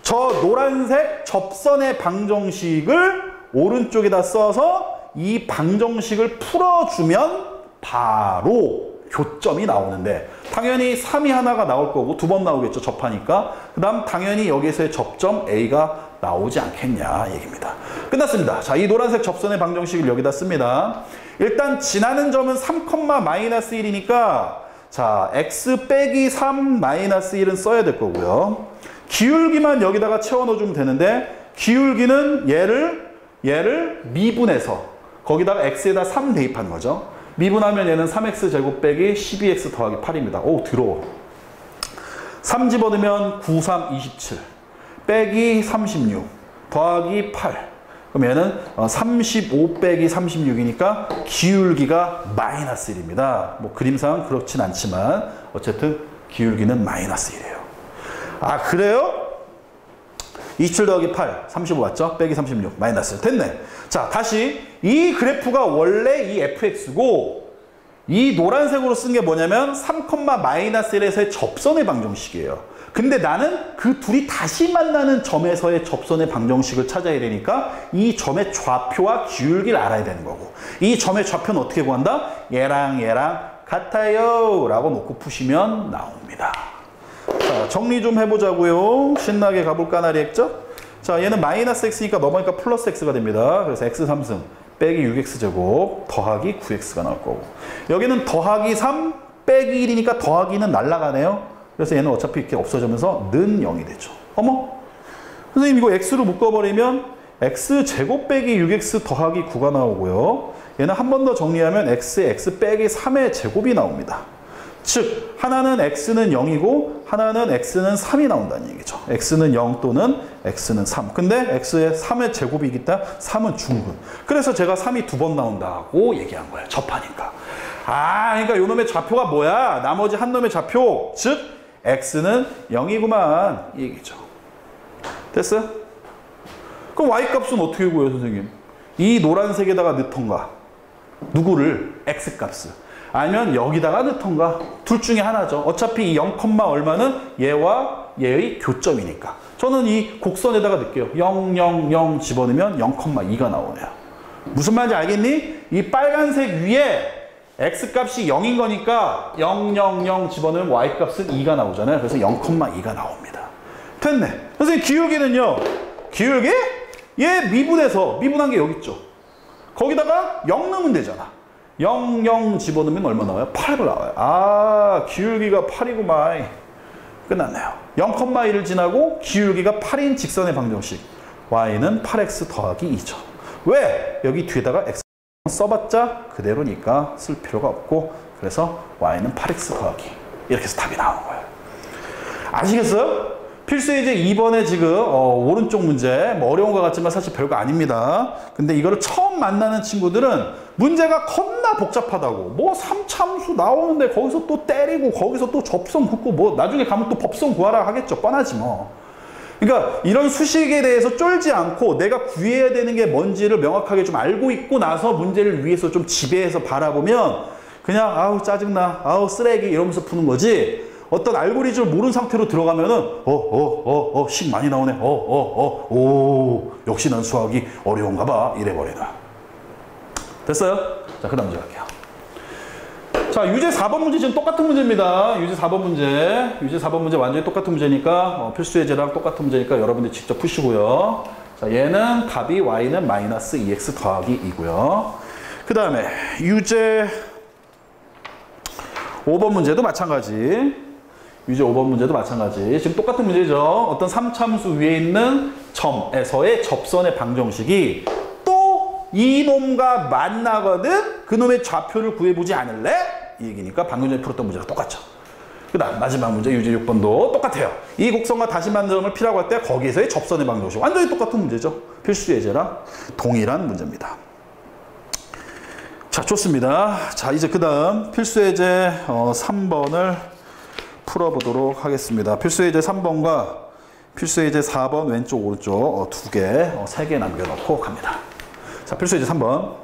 저 노란색 접선의 방정식을 오른쪽에다 써서 이 방정식을 풀어주면 바로 교점이 나오는데 당연히 3이 하나가 나올 거고 2번 나오겠죠. 접하니까. 그 다음 당연히 여기서의 접점 A가 나오지 않겠냐 얘기입니다. 끝났습니다. 자, 이 노란색 접선의 방정식을 여기다 씁니다. 일단 지나는 점은 3,-1이니까 자, x 빼기 3 마이너스 1은 써야 될 거고요. 기울기만 여기다가 채워 넣어주면 되는데 기울기는 얘를 미분해서 거기다가 x에다 3 대입한 거죠. 미분하면 얘는 3x 제곱 빼기 12x 더하기 8입니다. 오, 더러워. 3 집어넣으면 9, 3, 27 빼기 36 더하기 8. 그럼 얘는 35 빼기 36이니까 기울기가 마이너스 1입니다. 뭐 그림상 그렇진 않지만 어쨌든 기울기는 마이너스 1이에요. 아, 그래요? 27 더하기 8, 35 맞죠? 빼기 36, 마이너스. 됐네. 자, 다시 이 그래프가 원래 이 fx고 이 노란색으로 쓴 게 뭐냐면 3,-1에서의 접선의 방정식이에요. 근데 나는 그 둘이 다시 만나는 점에서의 접선의 방정식을 찾아야 되니까 이 점의 좌표와 기울기를 알아야 되는 거고 이 점의 좌표는 어떻게 구한다? 얘랑 같아요 라고 놓고 푸시면 나옵니다. 자, 정리 좀 해보자고요. 신나게 가볼까 나리 했죠? 자, 얘는 마이너스 x니까 넘어가니까 플러스 x가 됩니다. 그래서 x 3승 빼기 6x 제곱 더하기 9x가 나올 거고 여기는 더하기 3 빼기 1이니까 더하기는 날아가네요. 그래서 얘는 어차피 이렇게 없어지면서 는 0이 되죠. 어머? 선생님 이거 x로 묶어버리면 x 제곱 빼기 6x 더하기 9가 나오고요. 얘는 한 번 더 정리하면 x에 x 빼기 3의 제곱이 나옵니다. 즉 하나는 x는 0이고 하나는 x는 3이 나온다는 얘기죠. x는 0 또는 x는 3. 근데 x의 3의 제곱이기 때문에 3은 중근. 그래서 제가 3이 2번 나온다고 얘기한 거예요. 접하니까. 아, 그러니까 요 놈의 좌표가 뭐야? 나머지 한 놈의 좌표. 즉 x는 0이구만 이 얘기죠. 됐어요? 그럼 y값은 어떻게 구해요, 선생님? 이 노란색에다가 넣던가 누구를? x값을. 아니면 여기다가 넣던가 둘 중에 하나죠. 어차피 이 0, 얼마는 얘와 얘의 교점이니까. 저는 이 곡선에다가 넣을게요. 0, 0, 0 집어넣으면 0,2가 나오네요. 무슨 말인지 알겠니? 이 빨간색 위에 x값이 0인 거니까 0, 0, 0 집어넣으면 y값은 2가 나오잖아요. 그래서 0,2가 나옵니다. 됐네. 선생님 기울기는요. 기울기? 얘 미분한 게 여기 있죠. 거기다가 0 넣으면 되잖아. 0, 0 집어넣으면 얼마 나와요? 8이 나와요. 아, 기울기가 8이구만. 끝났네요. 0,1을 지나고 기울기가 8인 직선의 방정식. y는 8x 더하기 2죠. 왜? 여기 뒤에다가 x 써봤자 그대로니까 쓸 필요가 없고 그래서 y는 8x 더하기. 이렇게 해서 답이 나오는 거예요. 아시겠어요? 필수예제 2번에 지금 오른쪽 문제 뭐 어려운 것 같지만 사실 별거 아닙니다. 근데 이거를 처음 만나는 친구들은 문제가 겁나 복잡하다고 뭐 3참수 나오는데 거기서 또 때리고 거기서 또 접선 긋고 뭐 나중에 가면 또 법선 구하라 하겠죠. 뻔하지 뭐. 그러니까 이런 수식에 대해서 쫄지 않고 내가 구해야 되는 게 뭔지를 명확하게 좀 알고 있고 나서 문제를 위해서 좀 지배해서 바라보면 그냥 아우 짜증나 아우 쓰레기 이러면서 푸는 거지. 어떤 알고리즘을 모르는 상태로 들어가면은 식 많이 나오네. 오 역시 난 수학이 어려운가 봐 이래버리나. 됐어요? 자, 그 다음 문제 갈게요. 자, 유제 4번 문제 지금 똑같은 문제입니다. 유제 4번 문제 완전히 똑같은 문제니까 필수 예제랑 똑같은 문제니까 여러분들이 직접 푸시고요. 자, 얘는 답이 y는 마이너스 2x 더하기 2고요. 그 다음에 유제 5번 문제도 마찬가지. 유제 5번 문제도 마찬가지. 지금 똑같은 문제죠. 어떤 3참수 위에 있는 점에서의 접선의 방정식이 또 이놈과 만나거든 그놈의 좌표를 구해보지 않을래? 이 얘기니까 방금 전에 풀었던 문제랑 똑같죠. 그 다음 마지막 문제 유제 6번도 똑같아요. 이 곡선과 다시 만든 점을 P라고 할 때 거기에서의 접선의 방정식 완전히 똑같은 문제죠. 필수 예제랑 동일한 문제입니다. 자, 좋습니다. 자, 이제 그 다음 필수 예제 3번을 풀어보도록 하겠습니다. 필수 예제 3번과 필수 예제 4번 왼쪽 오른쪽 두 개, 세 개 남겨놓고 갑니다. 자, 필수 예제 3번.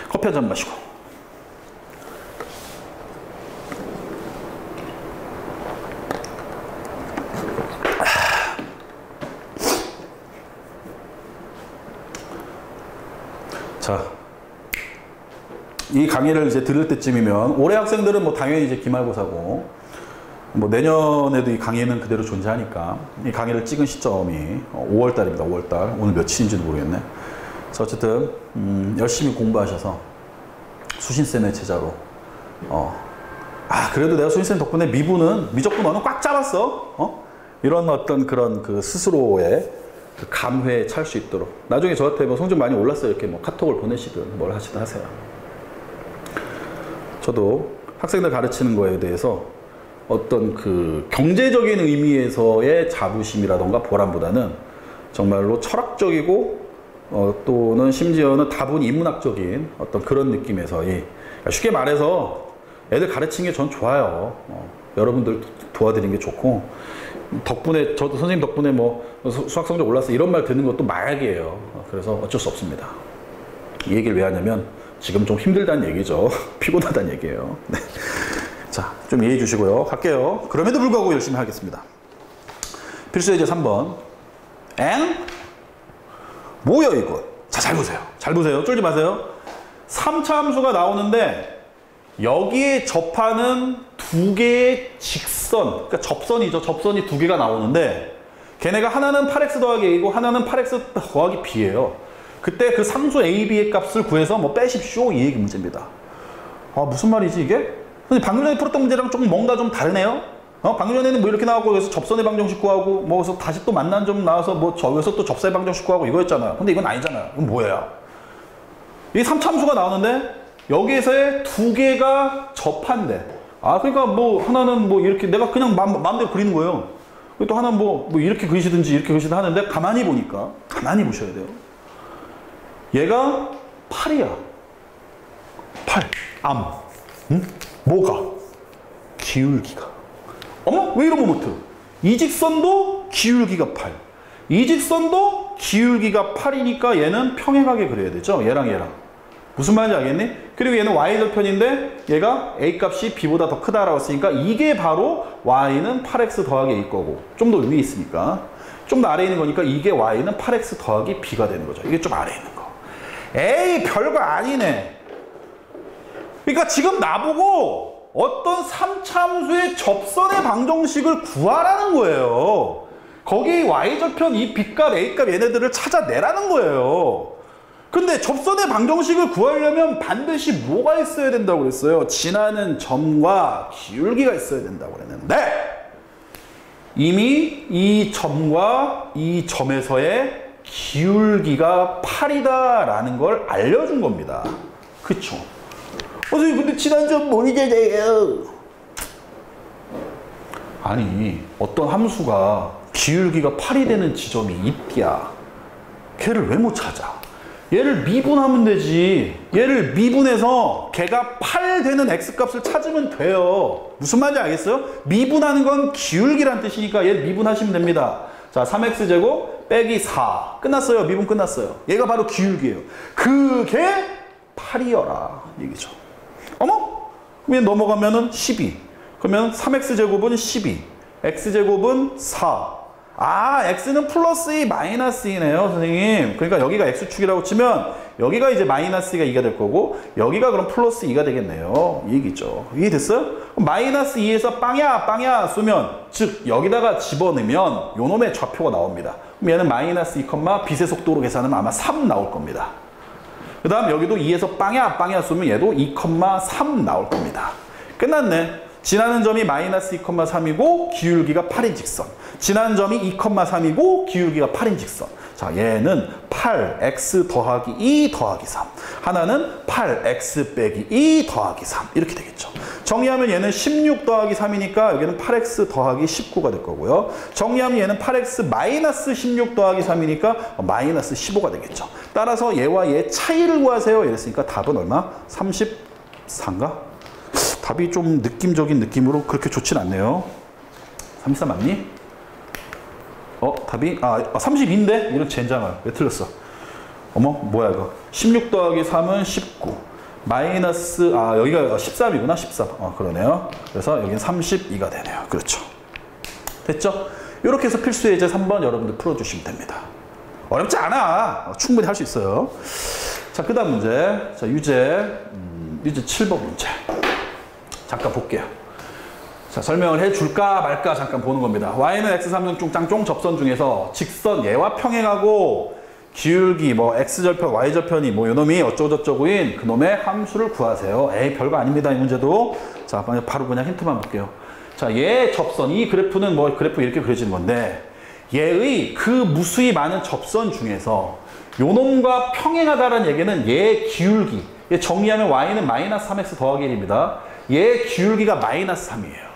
커피 한 잔 마시고. 자, 이 강의를 이제 들을 때쯤이면 올해 학생들은 뭐 당연히 이제 기말고사고 뭐 내년에도 이 강의는 그대로 존재하니까 이 강의를 찍은 시점이 5월 달입니다. 5월 달. 오늘 며칠인지도 모르겠네. 그래서 어쨌든 열심히 공부하셔서 수신쌤의 제자로 그래도 내가 수신쌤 덕분에 미적분 너는 꽉 잡았어. 이런 어떤 그런 그 스스로의 그 감회에 찰 수 있도록 나중에 저한테 뭐 성적 많이 올랐어요 이렇게 뭐 카톡을 보내시든 뭘 하시든 하세요. 저도 학생들 가르치는 거에 대해서 어떤 그 경제적인 의미에서의 자부심이라던가 보람보다는 정말로 철학적이고 또는 심지어는 다분히 인문학적인 어떤 그런 느낌에서 그러니까 쉽게 말해서 애들 가르치는 게 전 좋아요. 여러분들 도와드리는 게 좋고 덕분에 저도 선생님 덕분에 뭐 수학 성적 올랐어 이런 말 듣는 것도 마약이에요. 그래서 어쩔 수 없습니다. 이 얘기를 왜 하냐면 지금 좀 힘들다는 얘기죠. 피곤하다는 얘기예요. 네. 자, 좀 이해해 주시고요. 갈게요. 그럼에도 불구하고 열심히 하겠습니다. 필수 예제 3번. 뭐야 이거? 자, 잘 보세요. 잘 보세요. 쫄지 마세요. 3차 함수가 나오는데 여기에 접하는 두 개의 직선, 그러니까 접선이죠. 접선이 두 개가 나오는데 걔네가 하나는 8x 더하기 a고 하나는 8x 더하기 b예요. 그때 그 상수 a, b의 값을 구해서 뭐 빼십시오. 이 얘기 문제입니다. 무슨 말이지 이게? 선생님 방금 전에 풀었던 문제랑 조금 뭔가 좀 다르네요. 방금 전에는 뭐 이렇게 나오고 여기서 접선의 방정식 구하고 뭐 여기서 다시 또 만난 점 나와서 뭐 여기서 또 접선의 방정식 구하고 이거였잖아요. 근데 이건 아니잖아요. 이건 뭐예요? 이 3차 함수가 나오는데 여기에서의 두 개가 접한대. 그러니까 뭐 하나는 뭐 이렇게 내가 그냥 마음대로 그리는 거예요. 또 하나는 뭐 이렇게 그리시든지 이렇게 그리시든 하는데 가만히 보니까 가만히 보셔야 돼요. 얘가 8이야. 8. 응? 뭐가? 기울기가. 왜 이런 거 못해? 이 직선도 기울기가 8. 이 직선도 기울기가 8이니까 얘는 평행하게 그려야 되죠. 얘랑 얘랑. 무슨 말인지 알겠니? 그리고 얘는 y절편인데 얘가 a 값이 b보다 더 크다라고 했으니까 이게 바로 y는 8x 더하기 a 거고 좀 더 위에 있으니까 좀 더 아래에 있는 거니까 이게 y는 8x 더하기 b가 되는 거죠. 이게 좀 아래에 있는 거. 에이 별거 아니네. 그러니까 지금 나보고 어떤 3차 함수의 접선의 방정식을 구하라는 거예요. 거기 y절편 이 b값 a값 얘네들을 찾아내라는 거예요. 근데 접선의 방정식을 구하려면 반드시 뭐가 있어야 된다고 그랬어요? 지나는 점과 기울기가 있어야 된다고 그랬는데 이미 이 점과 이 점에서의 기울기가 8이다 라는 걸 알려준 겁니다. 그쵸? 선생님 근데 지난 점 모르잖아요. 아니 어떤 함수가 기울기가 8이 되는 지점이 있디야. 걔를 왜 못 찾아? 얘를 미분하면 되지. 얘를 미분해서 걔가 8 되는 x값을 찾으면 돼요. 무슨 말인지 알겠어요? 미분하는 건 기울기란 뜻이니까 얘를 미분하시면 됩니다. 자, 3x제곱 빼기 4. 끝났어요. 미분 끝났어요. 얘가 바로 기울기예요. 그게 8이여라 얘기죠. 그럼 얘 넘어가면은 12. 그러면 3x제곱은 12. x제곱은 4. x는 플러스 2, 마이너스 2네요, 선생님. 그러니까 여기가 x축이라고 치면 여기가 이제 마이너스 2가 2가 될 거고 여기가 그럼 플러스 2가 되겠네요. 이 얘기죠. 이해됐어요? 마이너스 2에서 빵야 쏘면 즉 여기다가 집어넣으면 요놈의 좌표가 나옵니다. 그럼 얘는 마이너스 2, 빛의 속도로 계산하면 아마 3 나올 겁니다. 그 다음 여기도 2에서 빵야 쏘면 얘도 2, 3 나올 겁니다. 끝났네. 지나는 점이 마이너스 2,3이고 기울기가 8인 직선. 지나는 점이 2,3이고 기울기가 8인 직선. 자, 얘는 8x 더하기 2 더하기 3. 하나는 8x 빼기 2 더하기 3. 이렇게 되겠죠. 정리하면 얘는 16 더하기 3이니까 여기는 8x 더하기 19가 될 거고요. 정리하면 얘는 8x 마이너스 16 더하기 3이니까 마이너스 15가 되겠죠. 따라서 얘와 얘의 차이를 구하세요. 이랬으니까 답은 얼마? 34인가? 답이 좀 느낌적인 느낌으로 그렇게 좋진 않네요. 33 맞니? 답이 32인데? 이런 젠장을 왜 틀렸어? 어머 뭐야 이거. 16 더하기 3은 19 마이너스 여기가 13이구나. 13 그러네요. 그래서 여기는 32가 되네요. 그렇죠. 됐죠? 이렇게 해서 필수 예제 3번 여러분들 풀어주시면 됩니다. 어렵지 않아. 충분히 할 수 있어요. 자, 그 다음 문제. 자, 유제 7번 문제. 잠깐 볼게요. 자, 설명을 해줄까 말까 잠깐 보는 겁니다. y는 x 3중 짱쫑 접선 중에서 직선 얘와 평행하고 기울기 x절편 y절편이 요놈이 어쩌고저쩌고인 그놈의 함수를 구하세요. 에이 별거 아닙니다. 이 문제도. 자, 바로 그냥 힌트만 볼게요. 자, 얘 접선, 이 그래프는 그래프 이렇게 그려지는 건데 얘의 그 무수히 많은 접선 중에서 요놈과 평행하다는 얘기는 얘 기울기, 얘 정리하면 y는 마이너스 3x 더하기 1입니다. 얘 기울기가 마이너스 3이에요.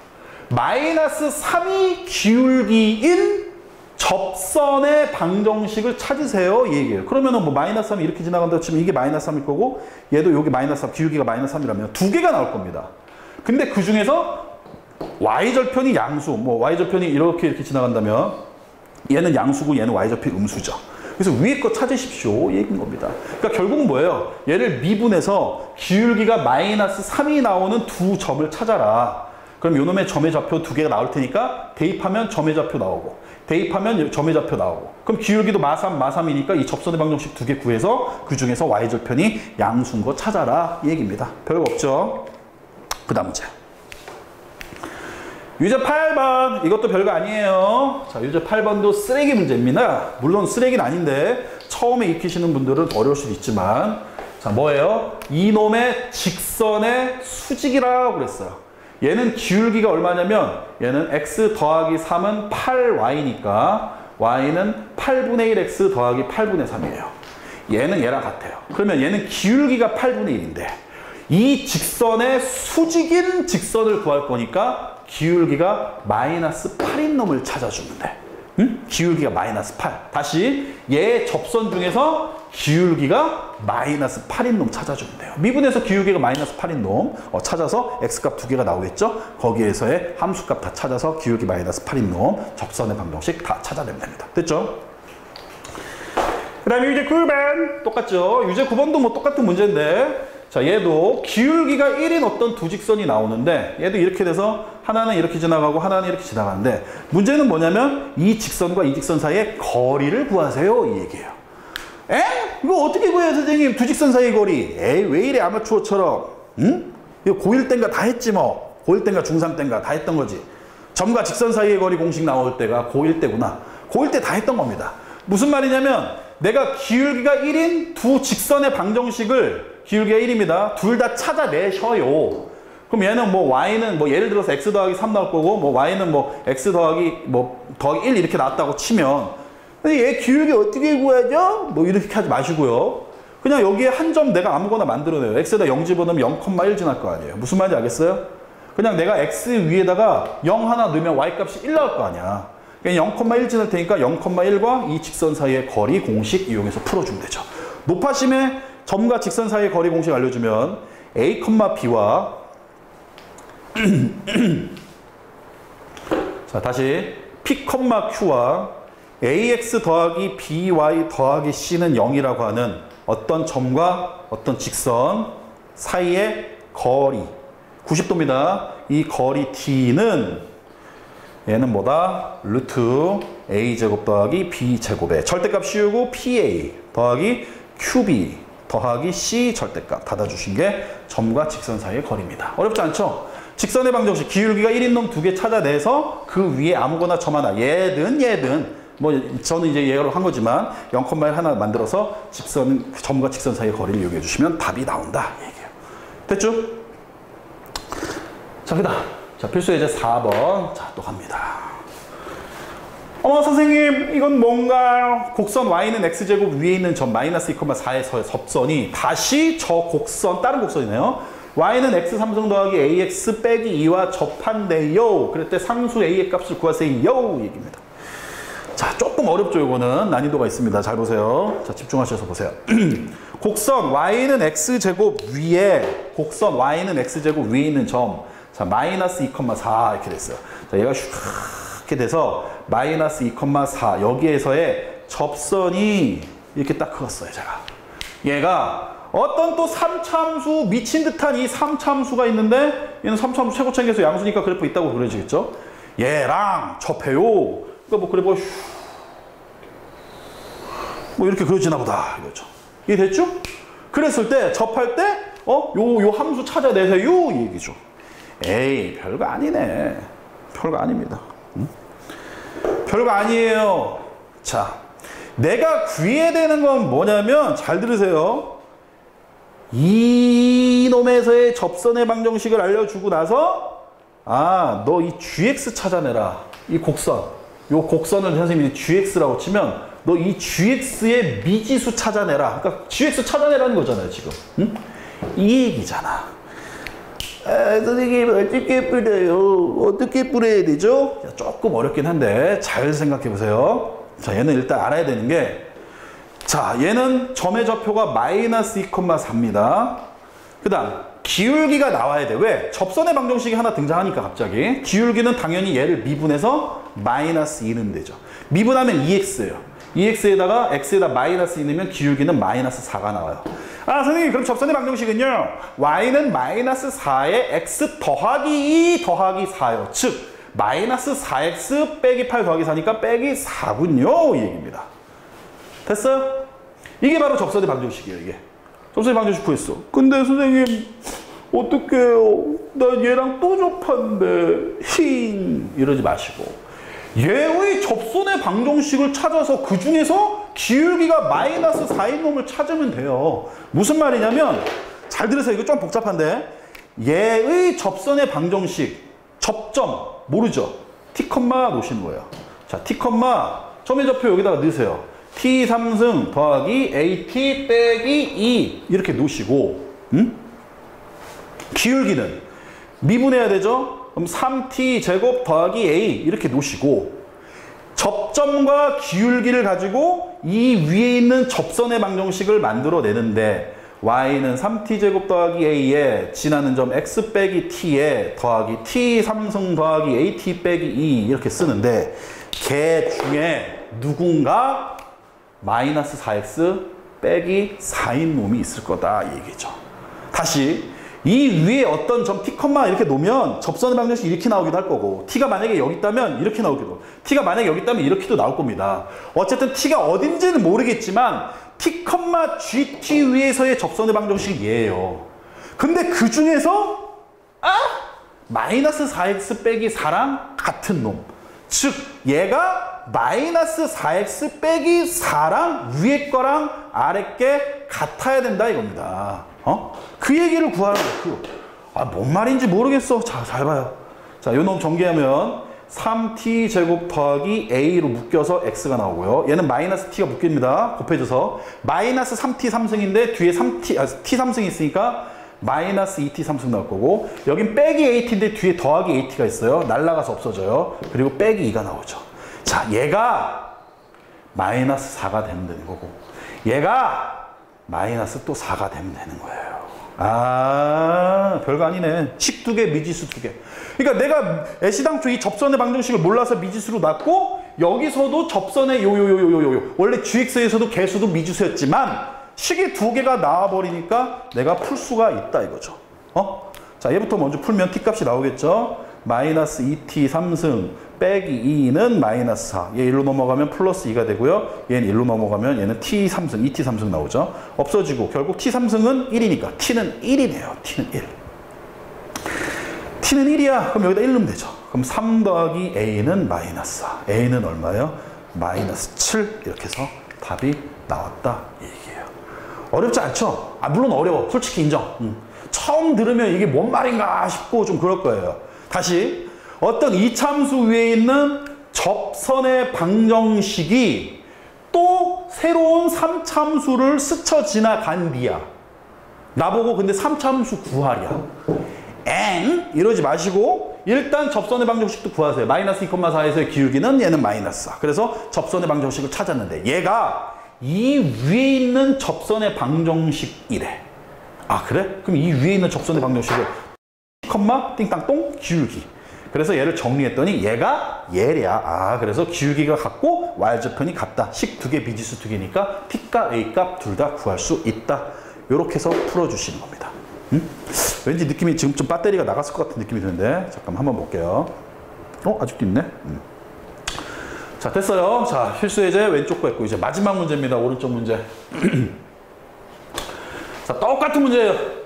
마이너스 3이 기울기인 접선의 방정식을 찾으세요. 이 얘기예요. 그러면은 마이너스 3이 이렇게 지나간다고 치면 이게 마이너스 3일 거고 얘도 여기 마이너스 3, 기울기가 마이너스 3이라면 두 개가 나올 겁니다. 근데 그 중에서 y절편이 양수, y절편이 이렇게 지나간다면 얘는 양수고 얘는 y절편이 음수죠. 그래서 위에 거 찾으십시오. 이 얘기인 겁니다. 그러니까 결국은 뭐예요? 얘를 미분해서 기울기가 마이너스 3이 나오는 두 점을 찾아라. 그럼 요놈의 점의 좌표 두 개가 나올 테니까 대입하면 점의 좌표 나오고 대입하면 점의 좌표 나오고 그럼 기울기도 마삼이니까 이 접선의 방정식 두 개 구해서 그 중에서 y절편이 양수인 거 찾아라. 이 얘기입니다. 별거 없죠? 그 다음 문제. 유제 8번. 이것도 별거 아니에요. 자, 유제 8번도 쓰레기 문제입니다. 물론 쓰레기는 아닌데 처음에 익히시는 분들은 어려울 수도 있지만 자, 뭐예요? 이놈의 직선의 수직이라고 그랬어요. 얘는 기울기가 얼마냐면 얘는 x 더하기 3은 8y니까 y는 8분의 1 x 더하기 8분의 3이에요. 얘는 얘랑 같아요. 그러면 얘는 기울기가 8분의 1인데 이 직선의 수직인 직선을 구할 거니까 기울기가 마이너스 8인 놈을 찾아주면 돼. 응? 기울기가 마이너스 8. 다시 얘 접선 중에서 기울기가 마이너스 8인 놈 찾아주면 돼요. 미분에서 기울기가 마이너스 8인 놈 찾아서 x값 두 개가 나오겠죠? 거기에서의 함수값 다 찾아서 기울기 마이너스 8인 놈 접선의 방정식 다 찾아내면 됩니다. 됐죠? 그 다음에 유제 9번 똑같죠? 유제 9번도 똑같은 문제인데 자, 얘도 기울기가 1인 어떤 두 직선이 나오는데 얘도 이렇게 돼서 하나는 이렇게 지나가고 하나는 이렇게 지나가는데 문제는 뭐냐면 이 직선과 이 직선 사이의 거리를 구하세요. 이 얘기예요. 에? 이거 어떻게 구해요, 선생님? 두 직선 사이의 거리. 에이, 왜 이래 아마추어처럼. 응? 이거 고1 땐가 다 했지 뭐. 고1 땐가 중3 땐가 다 했던 거지. 점과 직선 사이의 거리 공식 나올 때가 고1 때구나. 고1 때 다 했던 겁니다. 무슨 말이냐면 내가 기울기가 1인 두 직선의 방정식을 기울기가 1입니다. 둘 다 찾아내셔요. 그럼 얘는 y는 예를 들어서 x 더하기 3 나올 거고 y는 x 더하기 더하기 1 이렇게 나왔다고 치면 얘 기울기 어떻게 구하죠? 이렇게 하지 마시고요. 그냥 여기에 한 점 내가 아무거나 만들어내요. x에다 0 집어넣으면 0,1 지날 거 아니에요. 무슨 말인지 알겠어요? 그냥 내가 x 위에다가 0 하나 넣으면 y 값이 1 나올 거 아니야. 그냥 0,1 지날 테니까 0,1과 이 직선 사이의 거리 공식 이용해서 풀어주면 되죠. 높아심의 점과 직선 사이의 거리 공식 알려주면 a, b와 자, 다시 p, q와 ax 더하기 by 더하기 c는 0이라고 하는 어떤 점과 어떤 직선 사이의 거리 90도입니다. 이 거리 t는 얘는 뭐다? 루트 a제곱 더하기 b제곱에 절대값 씌우고 pa 더하기 qb 더하기 c 절대값 닫아주신 게 점과 직선 사이의 거리입니다. 어렵지 않죠? 직선의 방정식 기울기가 1인 놈 두 개 찾아내서 그 위에 아무거나 점 하나 얘든 저는 이제 예로 한 거지만 0,1 하나 만들어서 점과 직선 사이의 거리를 이용해 주시면 답이 나온다 얘기예요. 됐죠? 자, 그다음 필수 예제 4번 또 갑니다. 선생님 이건 뭔가요? 곡선 y는 x제곱 위에 있는 점 마이너스 2,4에서의 접선이 다시 저 곡선 다른 곡선이네요. y는 x 3승 더하기 ax 빼기 2와 접한대요. 그럴 때 상수 a의 값을 구하세요 얘기입니다. 자, 조금 어렵죠. 이거는 난이도가 있습니다. 잘 보세요. 자, 집중하셔서 보세요. 곡선 y는 x제곱 위에, 곡선 y는 x제곱 위에 있는 점, 자, 마이너스 2,4 이렇게 됐어요. 자, 얘가 이렇게 돼서 마이너스 2,4 여기에서의 접선이 이렇게 딱 그었어요. 제가 얘가 어떤 또 3차함수, 미친 듯한 이 3차함수가 있는데, 얘는 3차함수 최고차계에서 양수니까 그래프 있다고 그려지겠죠. 얘랑 접해요. 그러니까 뭐 그래 뭐 이렇게 그려지나 보다 이거죠. 이해됐죠? 그랬을 때 접할 때 요 함수 찾아내세요 이 얘기죠. 에이, 별거 아니네. 별거 아닙니다. 응? 별거 아니에요. 자, 내가 구해야 되는 건 뭐냐면, 잘 들으세요. 이놈에서의 접선의 방정식을 알려주고 나서, 아, 너 이 gx 찾아내라. 이 곡선. 요 곡선을 선생님이 gx라고 치면, 너 이 gx의 미지수 찾아내라. 그러니까 gx 찾아내라는 거잖아요, 지금. 응? 이 얘기잖아. 아, 선생님, 어떻게 뿌려요? 어떻게 뿌려야 되죠? 자, 조금 어렵긴 한데, 잘 생각해 보세요. 자, 얘는 일단 알아야 되는 게, 자, 얘는 점의 좌표가 마이너스 2,4입니다. 그 다음, 기울기가 나와야 돼. 왜? 접선의 방정식이 하나 등장하니까 갑자기. 기울기는 당연히 얘를 미분해서 마이너스 2는 되죠. 미분하면 2x예요. 2x에다가 x에다 마이너스 2 넣으면 기울기는 마이너스 4가 나와요. 아, 선생님, 그럼 접선의 방정식은요, y는 마이너스 4에 x 더하기 2 더하기 4요. 즉, 마이너스 4x 빼기 8 더하기 4니까 빼기 4군요. 이 얘기입니다. 됐어요? 이게 바로 접선의 방정식이에요, 이게. 접선의 방정식 구했어. 근데 선생님, 어떡해요? 나 얘랑 또 접한데, 이러지 마시고. 얘의 접선의 방정식을 찾아서 그 중에서 기울기가 마이너스 4인 놈을 찾으면 돼요. 무슨 말이냐면, 잘 들으세요. 이거 좀 복잡한데, 얘의 접선의 방정식, 접점, 모르죠? T, 놓으시는 거예요. 자, T, 점의 좌표 여기다가 넣으세요. T 3승 더하기 AT 빼기 2 이렇게 놓으시고, 기울기는 미분해야 되죠? 그럼 3T 제곱 더하기 A 이렇게 놓으시고, 접점과 기울기를 가지고 이 위에 있는 접선의 방정식을 만들어내는데, y는 3t 제곱 더하기 a에 지나는 점 x 빼기 t에 더하기 t 3승 더하기 at 빼기 2 이렇게 쓰는데, 걔 중에 누군가 마이너스 4x 빼기 4인 놈이 있을 거다 이 얘기죠. 다시 이 위에 어떤 점 t, 이렇게 놓으면 접선의 방정식이 이렇게 나오기도 할 거고, t가 만약에 여기 있다면 이렇게 나오기도, t가 만약에 여기 있다면 이렇게도 나올 겁니다. 어쨌든 t가 어딘지는 모르겠지만 t, gt 위에서의 접선의 방정식이 얘예요. 근데 그 중에서 마이너스 4x 빼기 4랑 같은 놈, 즉 얘가 마이너스 4x 빼기 4랑 위에 거랑 아래 게 같아야 된다 이겁니다. 그 얘기를 구하는 거. 뭔 말인지 모르겠어. 자, 잘 봐요. 자, 요 놈 전개하면 3t 제곱 더하기 a로 묶여서 x가 나오고요. 얘는 마이너스 t가 묶입니다. 곱해져서 마이너스 3t 3승인데 뒤에 t 3승이 있으니까 마이너스 2t 3승 나올 거고, 여긴 빼기 at인데 뒤에 더하기 at가 있어요. 날라가서 없어져요. 그리고 빼기 2가 나오죠. 자, 얘가 마이너스 4가 되면 되는 거고, 얘가 마이너스 또 4가 되면 되는 거예요. 별거 아니네. 식 2개, 미지수 2개. 그러니까 내가 애시당초 이 접선의 방정식을 몰라서 미지수로 놨고, 여기서도 접선의 원래 gx에서도 개수도 미지수였지만 식이 2개가 나와버리니까 내가 풀 수가 있다 이거죠. 자, 얘부터 먼저 풀면 t 값이 나오겠죠. 마이너스 2t 3승 빼기 2는 마이너스 4. 얘 1로 넘어가면 플러스 2가 되고요. 얘는 1로 넘어가면 얘는 t 3승, 2t 3승 나오죠. 없어지고 결국 t 3승은 1이니까 t는 1이네요. t는 1. t는 1이야. 그럼 여기다 1 넣으면 되죠. 그럼 3 더하기 a는 마이너스 4. a는 얼마예요? 마이너스 7. 이렇게 해서 답이 나왔다 이 얘기예요. 어렵지 않죠? 물론 어려워. 솔직히 인정. 처음 들으면 이게 뭔 말인가 싶고 좀 그럴 거예요. 다시 어떤 이참수 위에 있는 접선의 방정식이 또 새로운 3참수를 스쳐 지나간 뒤야. 나보고 근데 3참수 구하랴. 이러지 마시고 일단 접선의 방정식도 구하세요. 마이너스 2,4에서의 기울기는 얘는 마이너스 4. 그래서 접선의 방정식을 찾았는데 얘가 이 위에 있는 접선의 방정식이래. 아 그래? 그럼 이 위에 있는 접선의 방정식을 컴마 띵땅똥 기울기. 그래서 얘를 정리했더니 얘가 얘래야. 아 그래서 기울기가 같고 y절편이 같다. 식 두 개 미지수 두 개니까 t값 a값 둘 다 구할 수 있다. 이렇게 해서 풀어주시는 겁니다. 왠지 느낌이 지금 좀 배터리가 나갔을 것 같은 느낌이 드는데 잠깐 한번 볼게요. 아직도 있네. 자 됐어요. 자 필수 예제 왼쪽 거 했고 이제 마지막 문제입니다. 오른쪽 문제. 자 똑같은 문제예요.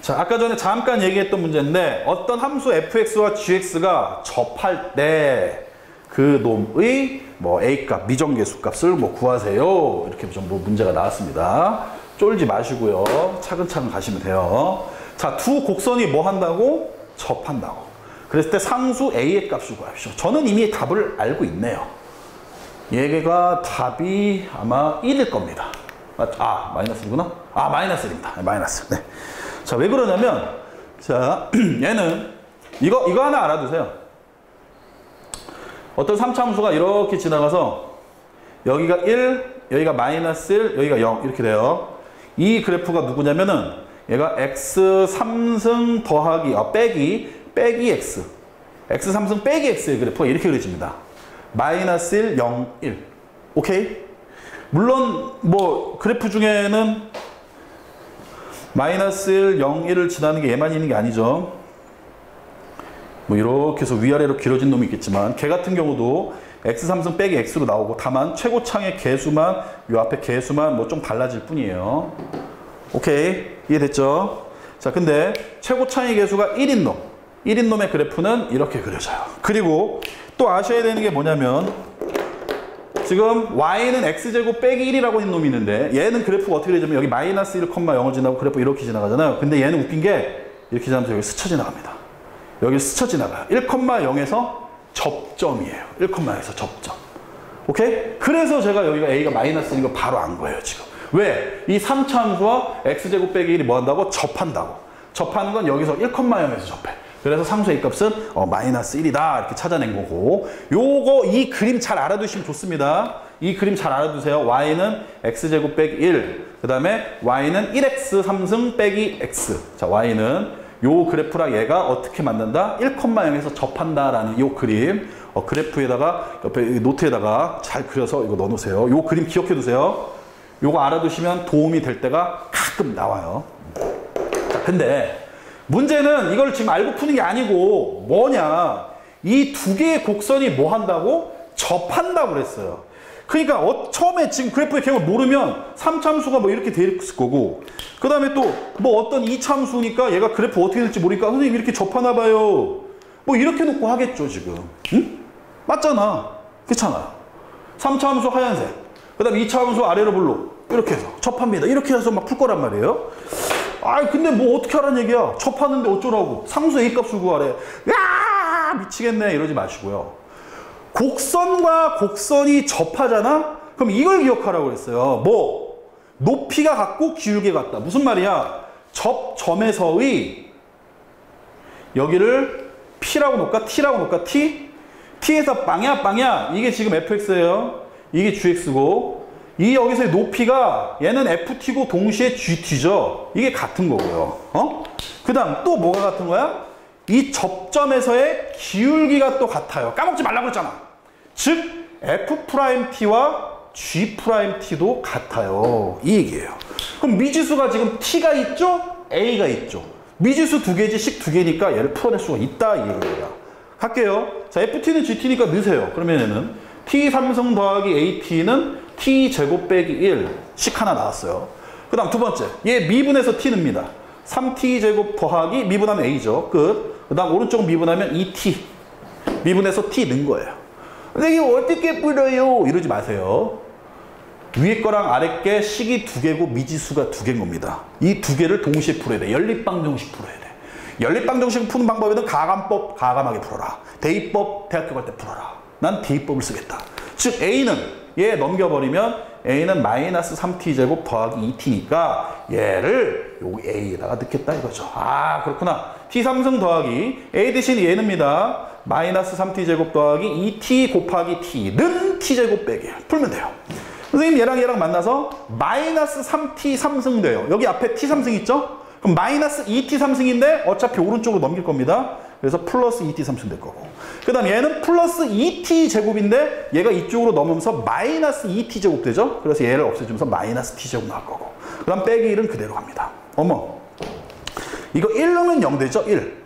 자 아까 전에 잠깐 얘기했던 문제인데 어떤 함수 fx와 gx가 접할 때 그 놈의 뭐 a값 미정계수 값을 뭐 구하세요. 이렇게 좀 뭐 문제가 나왔습니다. 쫄지 마시고요. 차근차근 가시면 돼요. 자, 두 곡선이 뭐 한다고? 접한다고. 그랬을 때 상수 A의 값을 구합시오. 저는 이미 답을 알고 있네요. 얘가 답이 아마 1일 겁니다. 아, 마이너스구나? 아, 마이너스 1입니다. 마이너스. 네. 자, 왜 그러냐면, 자, 얘는, 이거 하나 알아두세요. 어떤 3차함수가 이렇게 지나가서, 여기가 1, 여기가 마이너스 1, 여기가 0, 이렇게 돼요. 이 그래프가 누구냐면은 얘가 x 3승 더하기 빼기 x x 3승 빼기 x의 그래프가 이렇게 그려집니다. 마이너스 1, 0, 1 오케이? 물론 뭐 그래프 중에는 마이너스 1, 0, 1을 지나는 게 얘만 있는 게 아니죠. 뭐 이렇게 해서 위아래로 길어진 놈이 있겠지만 걔 같은 경우도 x 3승 빼기 x로 나오고 다만 최고창의 개수만 요 앞에 개수만 뭐 좀 달라질 뿐이에요. 오케이 이해됐죠? 자 근데 최고창의 개수가 1인 놈 1인 놈의 그래프는 이렇게 그려져요. 그리고 또 아셔야 되는 게 뭐냐면 지금 y는 x제곱 빼기 1이라고 있는 놈이 있는데 얘는 그래프가 어떻게 되냐면 여기 마이너스 1,0을 지나고 그래프 이렇게 지나가잖아요. 근데 얘는 웃긴 게 이렇게 지나면서 여기 스쳐 지나갑니다. 여기 스쳐 지나가요. 1,0에서 접점이에요. 1,0에서 접점. 오케이? 그래서 제가 여기가 a가 마이너스인 거 바로 안 거예요, 지금. 왜? 이 3차 함수와 x제곱 빼기 1이 뭐 한다고? 접한다고. 접하는 건 여기서 1,0에서 접해. 그래서 상수 a 값은 마이너스 1이다. 이렇게 찾아낸 거고. 요거 이 그림 잘 알아두시면 좋습니다. 이 그림 잘 알아두세요. y는 x제곱 빼기 1. 그 다음에 y는 1x 3승 빼기 x. 자, y는 요 그래프랑 얘가 어떻게 만든다? 1,0에서 접한다라는 요 그림. 그래프에다가 옆에 노트에다가 잘 그려서 이거 넣어놓으세요. 요 그림 기억해 두세요. 요거 알아두시면 도움이 될 때가 가끔 나와요. 자, 근데 문제는 이걸 지금 알고 푸는 게 아니고 뭐냐? 이 두 개의 곡선이 뭐 한다고? 접한다고 그랬어요. 그러니까 처음에 지금 그래프의 개념을 모르면 3참수가 뭐 이렇게 돼 있을 거고 그 다음에 또 뭐 어떤 2참수니까 얘가 그래프 어떻게 될지 모르니까 선생님 이렇게 접하나 봐요. 뭐 이렇게 놓고 하겠죠 지금. 응? 맞잖아. 그렇잖아요. 3차함수 하얀색 그 다음에 2차함수 아래로 블루 이렇게 해서 접합니다. 이렇게 해서 막 풀 거란 말이에요. 아 근데 뭐 어떻게 하라는 얘기야. 접하는데 어쩌라고. 상수 A값을 구하래. 야 미치겠네 이러지 마시고요. 곡선과 곡선이 접하잖아? 그럼 이걸 기억하라고 그랬어요. 뭐? 높이가 같고 기울기가 같다. 무슨 말이야? 접점에서의 여기를 P라고 놓을까? T라고 놓을까? T? T에서 빵야 이게 지금 fx예요. 이게 gx고 이 여기서의 높이가 얘는 ft고 동시에 gt죠. 이게 같은 거고요. 그 다음 또 뭐가 같은 거야? 이 접점에서의 기울기가 또 같아요. 까먹지 말라고 했잖아. 즉 f't와 g't도 같아요. 이 얘기예요. 그럼 미지수가 지금 t가 있죠? a가 있죠. 미지수 두 개지 식 두 개니까 얘를 풀어낼 수가 있다 이 얘기입니다. 갈게요. 자 ft는 gt니까 넣으세요. 그러면 얘는 t 3승 더하기 at는 t 제곱 빼기 1 식 하나 나왔어요. 그 다음 두 번째 얘 미분해서 t 늡니다. 3t 제곱 더하기 미분하면 a죠. 끝. 그 다음 오른쪽 미분하면 2t 미분해서 t 넣은 거예요. 근데 이거 어떻게 풀어요? 이러지 마세요. 위에 거랑 아래 게 식이 두 개고 미지수가 두 개인 겁니다. 이 두 개를 동시에 풀어야 돼. 연립방정식 풀어야 돼. 연립방정식 푸는 방법에는 가감법 가감하게 풀어라. 대입법 대학교 갈 때 풀어라. 난 대입법을 쓰겠다. 즉 A는 얘 넘겨버리면 a는 마이너스 3t제곱 더하기 2t니까 얘를 요 a에다가 넣겠다 이거죠. 아 그렇구나. t 3승 더하기 a 대신 얘는입니다. 마이너스 3t제곱 더하기 2t 곱하기 t는 t제곱 빼기 풀면 돼요. 선생님 얘랑 만나서 마이너스 3t 3승 돼요. 여기 앞에 t 3승 있죠? 그럼 마이너스 2t 3승인데 어차피 오른쪽으로 넘길 겁니다. 그래서 플러스 2t 3승 될 거고. 그 다음 얘는 플러스 2t 제곱인데 얘가 이쪽으로 넘으면서 마이너스 2t 제곱 되죠? 그래서 얘를 없애주면서 마이너스 t 제곱 나올 거고. 그 다음 빼기 1은 그대로 갑니다. 어머. 이거 1 넣으면 0 되죠? 1.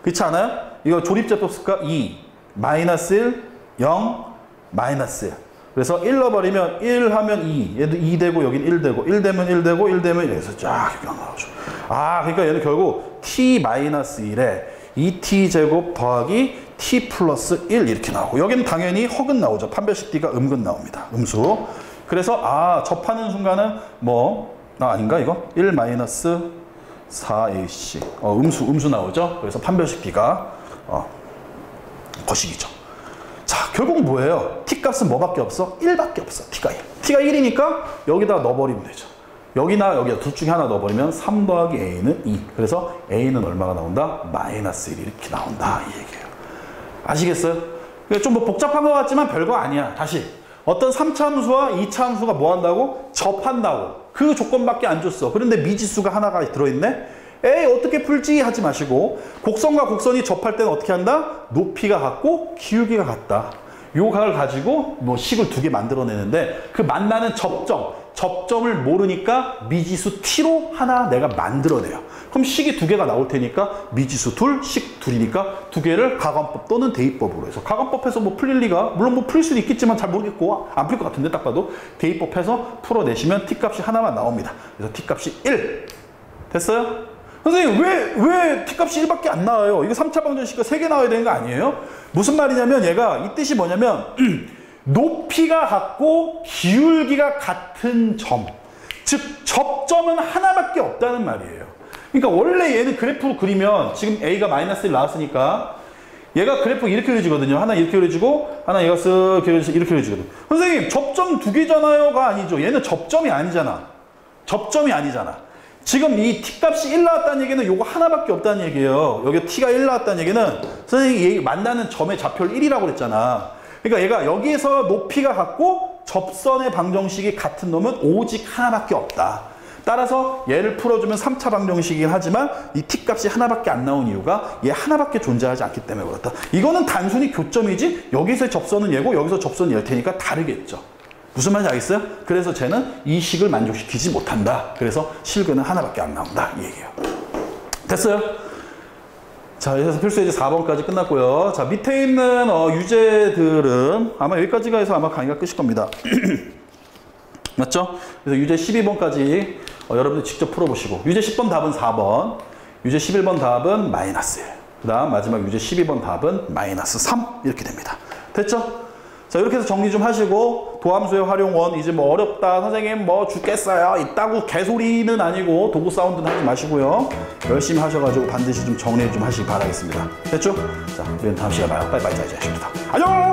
그렇지 않아요? 이거 조립제법 쓸까? 2, 마이너스 1, 0, 마이너스 1. 그래서 1 넣어버리면 1 하면 2. 얘도 2 되고 여긴 1 되고 1 되면 1 되고 1 되면 이래서 쫙 이렇게 나오죠. 아 그러니까 얘는 결국 t 마이너스 1에 2t 제곱 더하기 t 플러스 1 이렇게 나오고 여기는 당연히 허근 나오죠. 판별식 d가 음근 나옵니다. 음수. 그래서 아 접하는 순간은 뭐 아닌가 이거? 1 마이너스 4ac 음수 나오죠. 그래서 판별식 d가 거식이죠. 자 결국 뭐예요? t 값은 뭐밖에 없어? 1밖에 없어. t가 1. t가 1이니까 여기다 넣어버리면 되죠. 여기나 여기다 둘 중에 하나 넣어버리면 3 더하기 a는 2. 그래서 a는 얼마가 나온다? 마이너스 1 이렇게 나온다 이 얘기예요. 아시겠어요? 좀 뭐 복잡한 것 같지만 별거 아니야. 다시 어떤 3차 함수와 2차 함수가 뭐 한다고? 접한다고. 그 조건밖에 안 줬어. 그런데 미지수가 하나가 들어있네? 에이 어떻게 풀지 하지 마시고 곡선과 곡선이 접할 때는 어떻게 한다? 높이가 같고 기울기가 같다. 요 각을 가지고 뭐 식을 2개 만들어내는데 그 만나는 접점을 모르니까 미지수 t로 하나 내가 만들어내요. 그럼 식이 2개가 나올 테니까 미지수 2, 식 2이니까 2개를 가관법 또는 대입법으로 해서 가관법에서 뭐 풀릴 리가 물론 뭐 풀릴 수도 있겠지만 잘 모르겠고 안 풀릴 것 같은데 딱 봐도 대입법해서 풀어내시면 t값이 하나만 나옵니다. 그래서 t값이 1 됐어요? 선생님 왜 t값이 1밖에 안 나와요? 이거 3차 방정식이 3개 나와야 되는 거 아니에요? 무슨 말이냐면 얘가 이 뜻이 뭐냐면 높이가 같고 기울기가 같은 점 즉 접점은 하나밖에 없다는 말이에요. 그러니까 원래 얘는 그래프로 그리면 지금 a가 마이너스 1 나왔으니까 얘가 그래프 이렇게 그려지거든요. 하나 이렇게 그려지고 하나 얘가 쓱 이렇게 그려지거든. 선생님 접점 2개잖아요가 아니죠. 얘는 접점이 아니잖아. 지금 이 t값이 1 나왔다는 얘기는 요거 하나밖에 없다는 얘기예요. 여기 t가 1 나왔다는 얘기는 선생님이 만나는 점의 좌표를 1이라고 그랬잖아. 그러니까 얘가 여기에서 높이가 같고 접선의 방정식이 같은 놈은 오직 하나밖에 없다. 따라서 얘를 풀어주면 3차 방정식이긴 하지만 이 t값이 하나밖에 안 나온 이유가 얘 하나밖에 존재하지 않기 때문에 그렇다. 이거는 단순히 교점이지 여기서의 접선은 얘고 여기서 접선은 얘일 테니까 다르겠죠. 무슨 말인지 알겠어요? 그래서 쟤는 이 식을 만족시키지 못한다. 그래서 실근은 하나밖에 안 나온다. 이 얘기예요. 됐어요? 자, 그래서 필수예제 4번까지 끝났고요. 자, 밑에 있는 유제들은 아마 여기까지가 해서 아마 강의가 끝일 겁니다. 맞죠? 그래서 유제 12번까지 여러분들 직접 풀어보시고 유제 10번 답은 4번, 유제 11번 답은 마이너스 1, 그 다음 마지막 유제 12번 답은 마이너스 3 이렇게 됩니다. 됐죠? 자 이렇게 해서 정리 좀 하시고 도함수의 활용원 이제 뭐 어렵다 선생님 뭐 죽겠어요 있다고 개소리는 아니고 도구 사운드는 하지 마시고요. 열심히 하셔가지고 반드시 좀 정리 좀 하시기 바라겠습니다. 됐죠? 자 우리는 다음 시간에 봐요. 빠이빠이 자 이제 하십니다. 안녕!